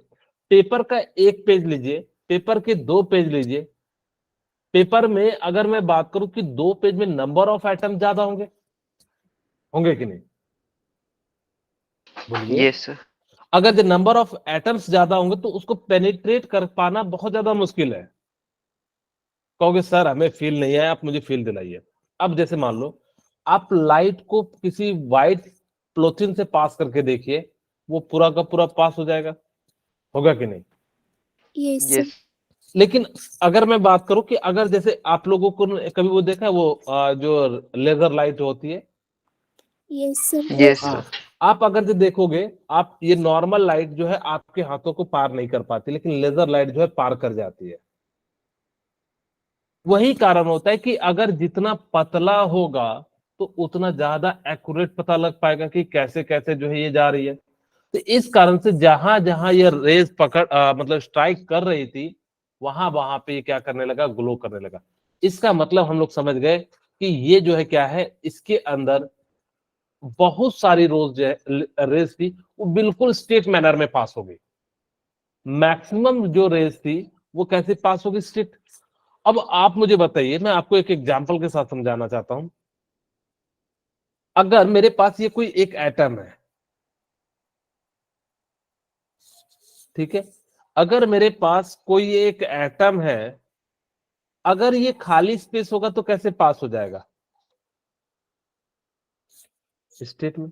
पेपर का एक पेज लीजिए, पेपर के 2 पेज लीजिए। पेपर में अगर मैं बात करूं कि 2 पेज में नंबर ऑफ एटम ज्यादा होंगे, होंगे कि नहीं? बोलिए। Yes, sir. अगर जो नंबर ऑफ एटम्स ज्यादा होंगे तो उसको पेनिट्रेट कर पाना बहुत ज्यादा मुश्किल है। कहोगे सर हमें फील नहीं आया, आप मुझे फील दिलाइए। अब जैसे मान लो आप लाइट को किसी व्हाइट प्लोथिन से पास करके देखिए, वो पूरा का पूरा पास हो जाएगा, होगा कि नहीं? Yes, sir. Yes. लेकिन अगर मैं बात करूं कि अगर जैसे आप लोगों को कभी वो देखा है, वो जो लेजर लाइट होती है, Yes, sir. Yes, हाँ, sir. आप अगर जो देखोगे, आप ये नॉर्मल लाइट जो है आपके हाथों को पार नहीं कर पाती, लेकिन लेजर लाइट जो है पार कर जाती है। वही कारण होता है कि अगर जितना पतला होगा तो उतना ज्यादा एक्यूरेट पता लग पाएगा कि कैसे कैसे जो है ये जा रही है। तो इस कारण से जहां जहां ये रेज मतलब स्ट्राइक कर रही थी, वहां वहां पे ये क्या करने लगा, ग्लो करने लगा। इसका मतलब हम लोग समझ गए कि ये जो है क्या है, इसके अंदर बहुत सारी रोज जो है रेज थी, वो बिल्कुल स्ट्रेट मैनर में पास हो गई। मैक्सिमम जो रेज थी वो कैसे पास होगी, स्ट्रेट। अब आप मुझे बताइए, मैं आपको एक एग्जांपल के साथ समझाना चाहता हूं। अगर मेरे पास ये कोई एक एटम है, ठीक है, अगर मेरे पास कोई एक एटम है, अगर ये खाली स्पेस होगा तो कैसे पास हो जाएगा, स्टेट में,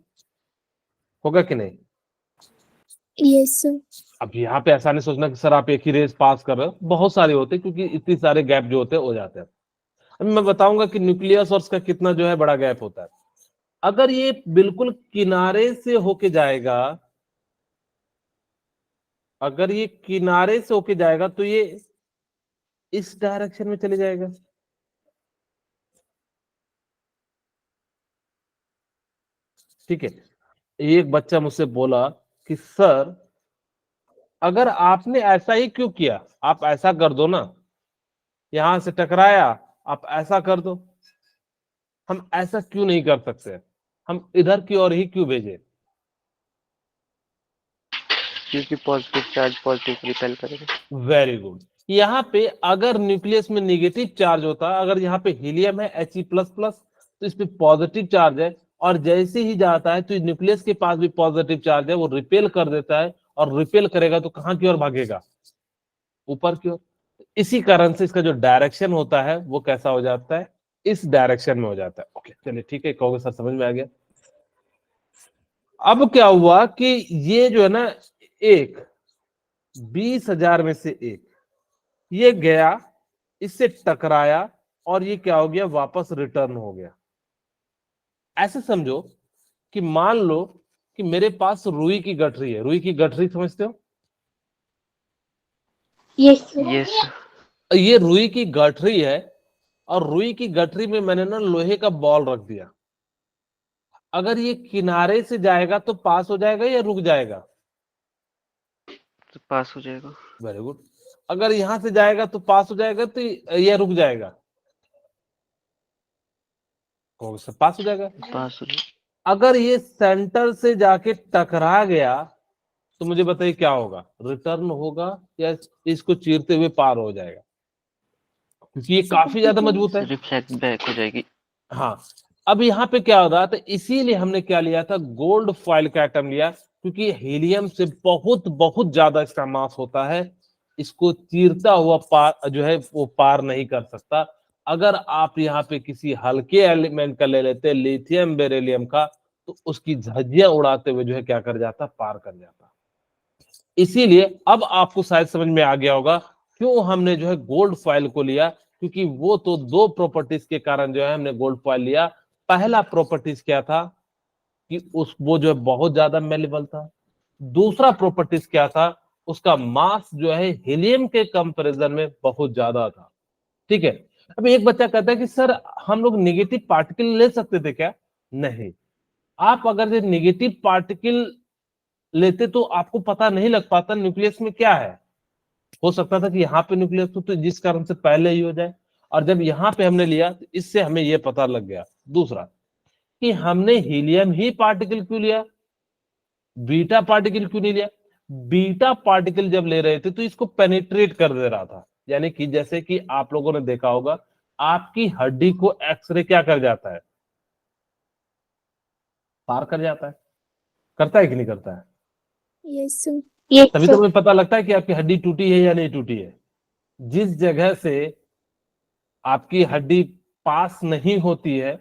होगा कि नहीं? Yes, sir. अब यहाँ पे ऐसा नहीं सोचना कि सर आप एक ही रेस पास कर रहे हो, बहुत सारे होते हैं क्योंकि इतने सारे गैप जो होते हैं हो जाते हैं। अब मैं बताऊंगा कि न्यूक्लियस और उसका कितना जो है बड़ा गैप होता है। अगर ये बिल्कुल किनारे से होके जाएगा, अगर ये किनारे से होके जाएगा तो ये इस डायरेक्शन में चले जाएगा। ठीक है, एक बच्चा मुझसे बोला कि सर अगर आपने ऐसा ही क्यों किया, आप ऐसा कर दो ना, यहां से टकराया आप ऐसा कर दो, हम ऐसा क्यों नहीं कर सकते, हम इधर की ओर ही क्यों भेजे? क्योंकि पॉजिटिव चार्ज पॉजिटिव रिपेल करेगा। Very good. यहाँ पे अगर न्यूक्लियस में निगेटिव चार्ज होता, अगर यहाँ पे हीलियम है He++, तो इस पे पॉजिटिव चार्ज है, और जैसे ही जाता है तो न्यूक्लियस के पास भी पॉजिटिव चार्ज है, वो रिपेल कर देता है, और रिपेल करेगा तो कहां की ओर भागेगा? ऊपर की ओर। इसी कारण से इसका जो डायरेक्शन होता है वो कैसा हो जाता है? इस डायरेक्शन में हो जाता है। ओके चलिए ठीक है, कहोगे सर समझ में आ गया। अब क्या हुआ कि ये जो है ना, एक 20,000 में से एक ये गया, इससे टकराया, और ये क्या हो गया? वापस रिटर्न हो गया। ऐसे समझो कि मान लो कि मेरे पास रुई की गठरी है। रुई की गठरी समझते हो? Yes, sir. यस ये रुई की गठरी है, और रुई की गठरी में मैंने ना लोहे का बॉल रख दिया। अगर ये किनारे से जाएगा तो पास हो जाएगा या रुक जाएगा? तो पास हो जाएगा। Very good. अगर यहां से जाएगा तो पास हो जाएगा, तो ये रुक जाएगा? कहोगे सर पास हो जाएगा। पास हो जाएगा। अगर ये सेंटर से जाके टकरा गया तो मुझे बताइए क्या होगा? रिटर्न होगा या इसको चीरते हुए पार हो जाएगा? क्योंकि ये काफी ज्यादा मजबूत है। रिफ्लेक्ट बैक हो जाएगी। हाँ, अब यहाँ पे क्या हो रहा था, इसीलिए हमने क्या लिया था? गोल्ड फॉइल का एटम लिया, क्योंकि हीलियम से बहुत बहुत ज्यादा इसका मास होता है, इसको चीरता हुआ पार जो है वो पार नहीं कर सकता। अगर आप यहाँ पे किसी हल्के एलिमेंट का ले लेते, लिथियम बेरिलियम का, तो उसकी धज्जियां उड़ाते हुए जो है क्या कर जाता? पार कर जाता। इसीलिए अब आपको शायद समझ में आ गया होगा क्यों हमने जो है गोल्ड फॉइल को लिया, क्योंकि वो तो दो प्रॉपर्टीज के कारण जो है हमने गोल्ड फॉइल लिया। पहला प्रॉपर्टीज क्या था कि उस वो जो है बहुत ज्यादा मेलेबल था। दूसरा प्रॉपर्टीज क्या था? उसका मास जो है हीलियम के कंपैरिजन में बहुत ज्यादा था। ठीक है। अब एक बच्चा कहता है कि सर हम लोग नेगेटिव पार्टिकल ले सकते थे क्या? नहीं। आप अगर ये नेगेटिव पार्टिकल लेते तो आपको पता नहीं लग पाता न्यूक्लियस में क्या है। हो सकता था कि यहाँ पे न्यूक्लियस तो जिस कारण से पहले ही हो जाए, और जब यहाँ पे हमने लिया तो इससे हमें ये पता लग गया। दूसरा कि हमने हीलियम ही पार्टिकल क्यों लिया, बीटा पार्टिकल क्यों नहीं लिया? बीटा पार्टिकल जब ले रहे थे तो इसको पेनिट्रेट कर दे रहा था, यानी कि जैसे कि आप लोगों ने देखा होगा आपकी हड्डी को एक्सरे क्या कर जाता है? पार कर जाता है। करता है कि नहीं करता है? Yes, sir. Yes, तभी sir. तो हमें पता लगता है कि आपकी हड्डी टूटी है या नहीं टूटी है। जिस जगह से आपकी हड्डी पास नहीं होती है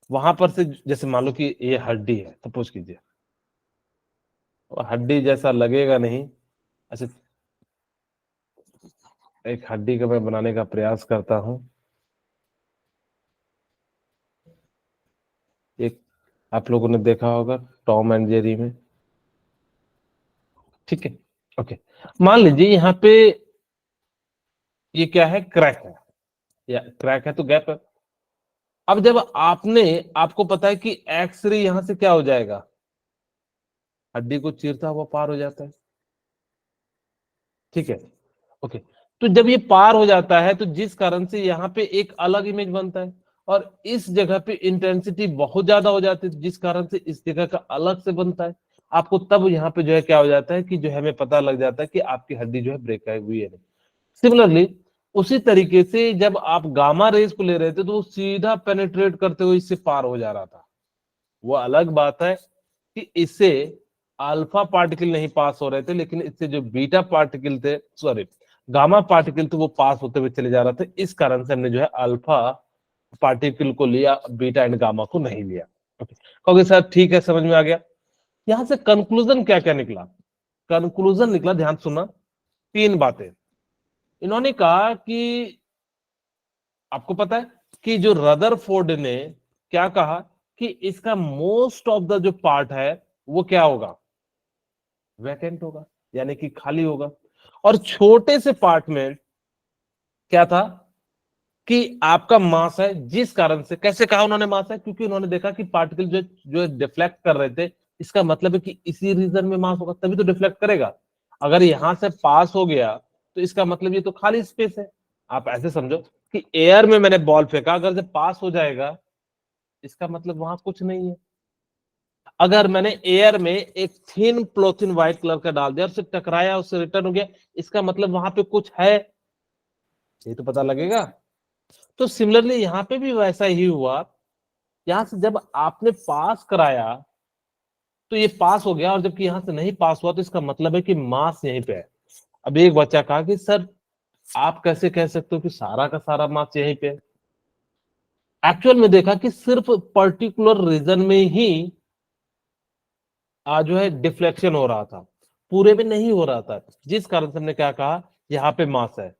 वहां पर से, जैसे मान लो कि ये हड्डी है, सपोज कीजिए, और हड्डी जैसा लगेगा नहीं। ऐसे एक हड्डी का मैं बनाने का प्रयास करता हूं। एक आप लोगों ने देखा होगा टॉम एंड जेरी में। ठीक है, ओके। मान लीजिए यहाँ पे ये क्या है? क्रैक है, या क्रैक है तो गैप है। अब जब आपको पता है कि एक्सरे यहां से क्या हो जाएगा? हड्डी को चीरता हुआ पार हो जाता है। ठीक है, ओके। तो जब ये पार हो जाता है तो जिस कारण से यहाँ पे एक अलग इमेज बनता है, और इस जगह पे इंटेंसिटी बहुत ज्यादा हो जाती है जिस कारण से इस जगह का अलग से बनता है। आपको तब यहाँ पे जो है क्या हो जाता है कि जो है हमें पता लग जाता है कि आपकी हड्डी जो है ब्रेक हुई है नहीं। सिमिलरली उसी तरीके से जब आप गामा रेज को ले रहे थे तो वो सीधा पेनिट्रेट करते हुए इससे पार हो जा रहा था। वो अलग बात है कि इससे अल्फा पार्टिकल नहीं पास हो रहे थे, लेकिन इससे जो बीटा पार्टिकल थे, सॉरी गामा पार्टिकल थे, वो पास होते हुए चले जा रहे थे। इस कारण से हमने जो है अल्फा पार्टिकल को लिया, बीटा एंड गामा को नहीं लिया। ओके, कहोगे सर ठीक है समझ में आ गया। यहां से कंक्लूजन क्या क्या निकला? कंक्लूजन निकला, ध्यान सुनना, 3 बातें। इन्होंने कहा कि आपको पता है कि जो रदरफोर्ड ने क्या कहा कि इसका मोस्ट ऑफ द जो पार्ट है वो क्या होगा, वैकेंट होगा, यानी कि खाली होगा। और छोटे से पार्ट में क्या था कि आपका मास है, जिस कारण से, कैसे कहा उन्होंने मास है, क्योंकि उन्होंने देखा कि पार्टिकल जो जो डिफ्लेक्ट कर रहे थे, इसका मतलब है कि इसी रीजन में मास होगा, तभी तो डिफ्लेक्ट करेगा। अगर यहां से पास हो गया तो इसका मतलब ये तो खाली स्पेस है। आप ऐसे समझो कि एयर में मैंने बॉल फेंका, अगर जब पास हो जाएगा इसका मतलब वहां कुछ नहीं है। अगर मैंने एयर में एक थिन पॉलीथिन व्हाइट कलर का डाल दिया, उससे टकराया, उससे रिटर्न हो गया, इसका मतलब वहां पे कुछ है, ये तो पता लगेगा। तो सिमिलरली यहां पे भी वैसा ही हुआ। यहां से जब आपने पास कराया तो ये पास हो गया, और जबकि यहां से नहीं पास हुआ तो इसका मतलब है कि मास यहीं पे है। अब एक बच्चा कहा कि सर आप कैसे कह सकते हो कि सारा का सारा मास यहीं पे है। एक्चुअल में देखा कि सिर्फ पर्टिकुलर रीजन में ही जो है डिफ्लेक्शन हो रहा था, पूरे में नहीं हो रहा था, जिस कारण से हमने क्या कहा यहाँ पे मास है।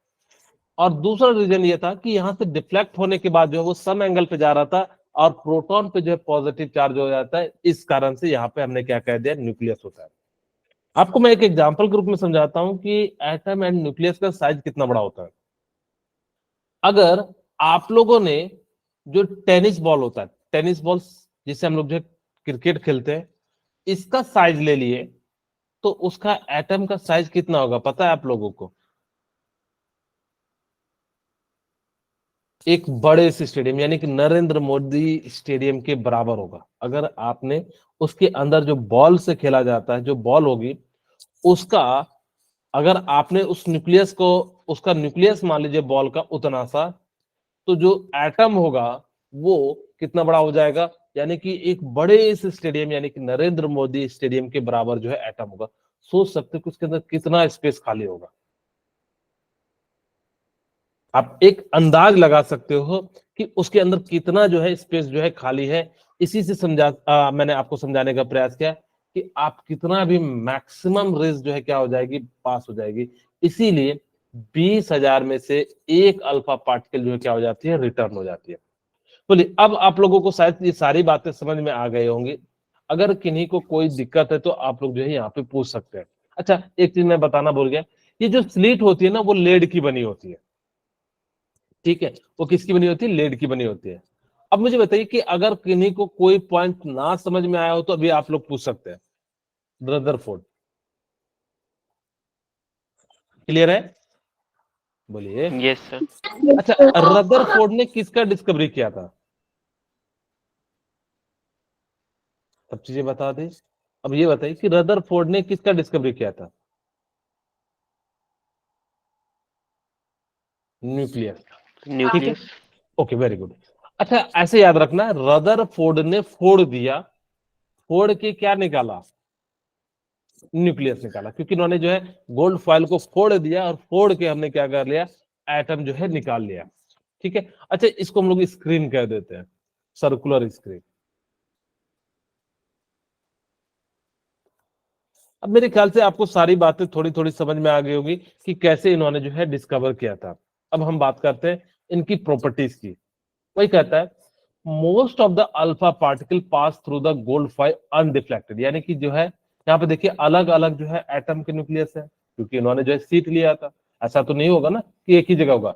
और दूसरा रीजन ये था कि यहां से डिफ्लेक्ट होने के बाद जो है वो सम एंगल पे जा रहा था, और प्रोटॉन पे जो है पॉजिटिव चार्ज हो जाता है, इस कारण से यहाँ पे हमने क्या कह दिया, न्यूक्लियस होता है। आपको मैं एक एग्जांपल के रूप में समझाता हूं कि एटम एंड न्यूक्लियस का साइज कितना बड़ा होता है। अगर आप लोगों ने जो टेनिस बॉल होता है, टेनिस बॉल जिससे हम लोग जो क्रिकेट खेलते हैं, इसका साइज ले लिए तो उसका एटम का साइज कितना होगा पता है आप लोगों को? एक बड़े से स्टेडियम यानी कि नरेंद्र मोदी स्टेडियम के बराबर होगा। अगर आपने उसके अंदर जो बॉल से खेला जाता है, जो बॉल होगी उसका, अगर आपने उस न्यूक्लियस को, उसका न्यूक्लियस मान लीजिए बॉल का उतना सा, तो जो एटम होगा वो कितना बड़ा हो जाएगा, यानी कि एक बड़े से स्टेडियम यानी कि नरेंद्र मोदी स्टेडियम के बराबर जो है एटम होगा। सोच सकते हो कि उसके अंदर कितना स्पेस खाली होगा। आप एक अंदाज लगा सकते हो कि उसके अंदर कितना जो है स्पेस जो है खाली है। इसी से मैंने आपको समझाने का प्रयास किया कि आप कितना भी मैक्सिमम रेस जो है क्या हो जाएगी, पास हो जाएगी। इसीलिए 20,000 में से एक अल्फा पार्टिकल जो है क्या हो जाती है, रिटर्न हो जाती है। बोलिए अब आप लोगों को शायद ये सारी बातें समझ में आ गई होंगी। अगर किन्हीं को कोई दिक्कत है तो आप लोग जो है यहाँ पे पूछ सकते हैं। अच्छा एक चीज मैं बताना भूल गया, ये जो स्लीट होती है ना वो लेड की बनी होती है, ठीक है? वो किसकी बनी होती है, लेड की बनी होती है। अब मुझे बताइए कि अगर किन्हीं को कोई पॉइंट ना समझ में आया हो तो अभी आप लोग पूछ सकते हैं। रदरफोर्ड क्लियर है? बोलिए। Yes, sir. अच्छा रदरफोर्ड ने किसका डिस्कवरी किया था? सब चीजें बता दी। अब ये बताइए कि रदरफोर्ड ने किसका डिस्कवरी किया था? न्यूक्लियस। ठीक है, Nucleus. Okay very good. अच्छा ऐसे याद रखना, रदरफोर्ड ने फोड़ दिया, फोड़ के क्या निकाला, न्यूक्लियस निकाला, क्योंकि उन्होंने जो है गोल्ड फॉइल को फोड़ दिया और फोड़ के हमने क्या कर लिया, एटम जो है निकाल लिया। ठीक है, अच्छा इसको हम लोग स्क्रीन कह देते हैं, सर्कुलर स्क्रीन। अब मेरे ख्याल से आपको सारी बातें थोड़ी थोड़ी समझ में आ गई होगी कि कैसे इन्होंने जो है डिस्कवर किया था। अब हम बात करते हैं इनकी प्रॉपर्टीज की। वही कहता है most of the alpha particle pass through the gold foil undeflected, यानी कि जो है यहाँ पे देखिए अलग अलग जो है एटम के न्यूक्लियस है, क्योंकि इन्होंने जो है सीट लिया था। ऐसा तो नहीं होगा ना कि एक ही जगह होगा।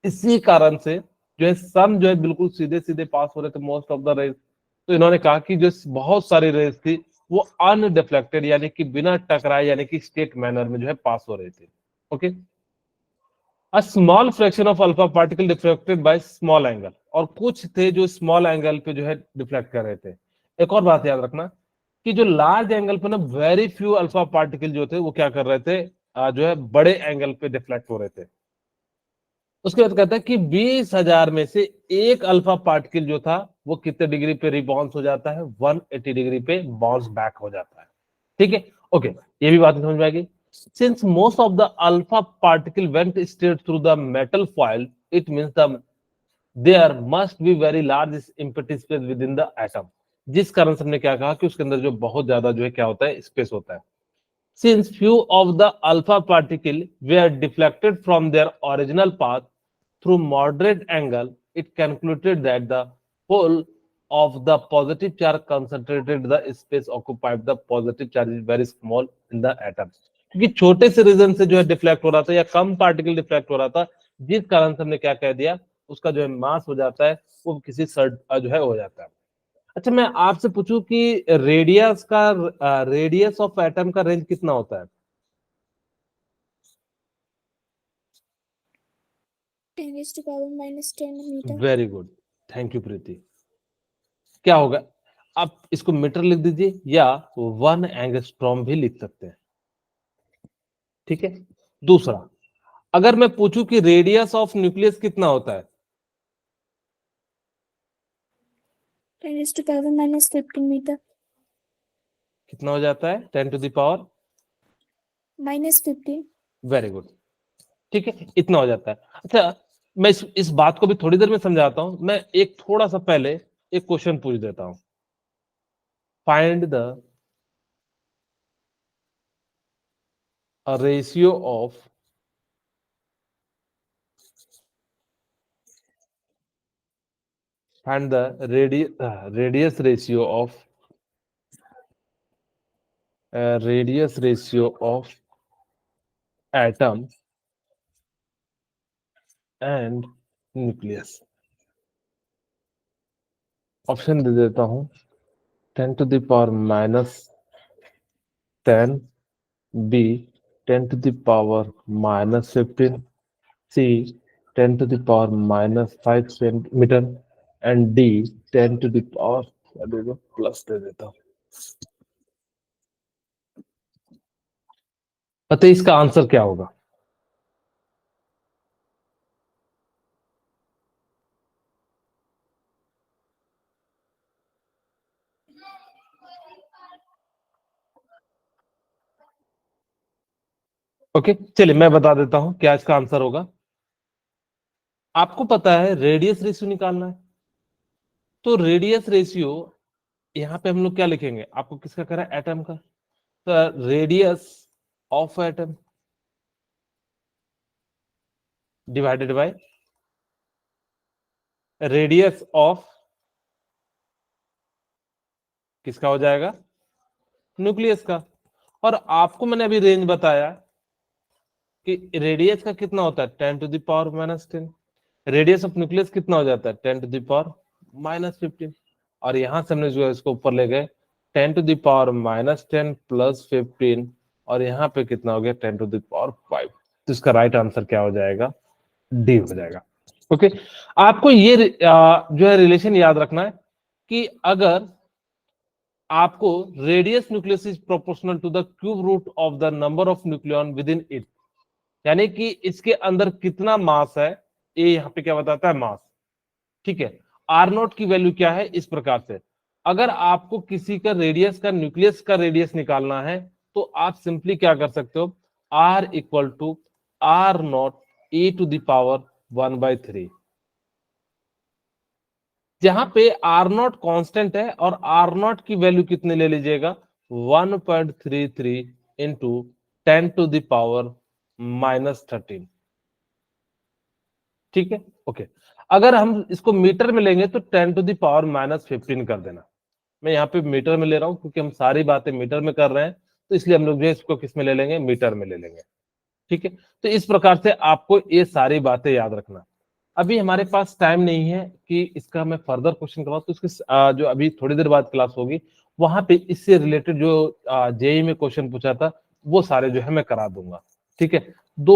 इसी कारण से जो है सम जो है बिल्कुल सीधे सीधे पास हो रहे थे मोस्ट ऑफ द रेज। तो इन्होंने कहा कि जो बहुत सारी रेज थी वो अनडिफ्लेक्टेड यानी कि बिना टकराए यानी कि स्टेट मैनर में जो है पास हो रही थी। Okay, a small fraction of alpha particle deflected by small angle, और कुछ थे जो स्मॉल एंगल पे जो है डिफ्लेक्ट कर रहे थे। एक और बात याद रखना कि जो लार्ज एंगल पे ना वेरी फ्यू अल्फा पार्टिकल जो थे वो क्या कर रहे थे, जो है बड़े एंगल पे डिफ्लेक्ट हो रहे थे। उसके बाद कहता है कि 20,000 में से एक अल्फा पार्टिकल जो था वो कितने डिग्री पे रिबाउंस हो जाता है, 180 डिग्री पे बाउंस बैक हो जाता है। ठीक है, ओके, ये भी बात समझ में आएगी। Since most of the alpha particle went straight through the metal foil, it means there must be very large empty space within the atom. जिस कारण से हमने क्या कहा कि उसके अंदर जो बहुत ज्यादा जो है क्या होता है, स्पेस होता है। since few of the alpha particle were deflected from their original path through moderate angle, it concluded that the whole of the positive charge concentrated the space occupied the positive charge is very small in the atom. क्योंकि छोटे से reason से जो है deflect हो रहा था या कम पार्टिकल डिफ्लेक्ट हो रहा था, जिस कारण से हमने क्या कह दिया, उसका जो है मास हो जाता है वो किसी जो है हो जाता है। अच्छा, मैं आपसे पूछूं कि रेडियस ऑफ एटम का रेंज कितना होता है? 10⁻⁻10 मीटर। Very good, thank you Preeti. क्या होगा? आप इसको मीटर लिख दीजिए या 1 एंगस्ट्रॉम भी लिख सकते हैं। ठीक है। दूसरा, अगर मैं पूछूं कि रेडियस ऑफ न्यूक्लियस कितना होता है? 10⁻⁻15 मीटर। कितना हो जाता है? 10⁻⁻15। वेरी गुड, ठीक है, इतना हो जाता है। अच्छा, मैं इस बात को भी थोड़ी देर में समझाता हूं। मैं एक थोड़ा सा पहले एक क्वेश्चन पूछ देता हूं। Find the ratio of radius ratio of atom and nucleus। Option दे देता हूं। 10⁻⁻10, B 10⁻⁻15, C 10⁻⁻5 centimetre and D 10⁻, plus दे देता हूं। पता है इसका आंसर क्या होगा? ओके, चलिए मैं बता देता हूं क्या इसका आंसर होगा। आपको पता है रेडियस रेशियो निकालना है, तो रेडियस रेशियो यहां पे हम लोग क्या लिखेंगे? आपको किसका करा? एटम का। तो radius of atom divided by radius of किसका हो जाएगा? न्यूक्लियस का। और आपको मैंने अभी रेंज बताया कि रेडियस का कितना होता है? 10⁻⁻10। रेडियस ऑफ न्यूक्लियस कितना हो जाता है? 10⁻⁻15। और यहां से हमने जो है इसको ऊपर ले गए 10⁻⁻10 प्लस 15, और यहाँ पे कितना हो गया? 10⁵। तो इसका राइट आंसर क्या हो जाएगा? डी हो जाएगा। ओके, आपको ये जो है रिलेशन याद रखना है कि अगर आपको radius nucleus is proportional to the cube root of the number of nucleon within it, यानी कि इसके अंदर कितना मास है, ये यहाँ पे क्या बताता है? मास। ठीक है। आर नॉट की वैल्यू क्या है? इस प्रकार से, अगर आपको किसी का रेडियस का न्यूक्लियस का रेडियस निकालना है तो आप सिंपली क्या कर सकते हो? R equal to R naught e to the power 1/3, जहां पे आर नॉट कॉन्स्टेंट है और आर नॉट की वैल्यू कितने ले लीजिएगा? 1.33 इंटू 10 टू द पावर -13। ठीक है, ओके। अगर हम इसको मीटर में लेंगे तो 10 टू द पावर -15 कर देना। मैं यहाँ पे मीटर में ले रहा हूं क्योंकि हम सारी बातें मीटर में कर रहे हैं, तो इसलिए हम लोग जो है इसको किस में ले लेंगे? मीटर में ले लेंगे। ठीक है, तो इस प्रकार से आपको ये सारी बातें याद रखना। अभी हमारे पास टाइम नहीं है कि इसका मैं फर्दर क्वेश्चन करवाऊं, तो इसके जो अभी थोड़ी देर बाद क्लास होगी वहां पे इससे रिलेटेड जो जेईई में क्वेश्चन पूछा था वो सारे जो है मैं करा दूंगा। ठीक है, 2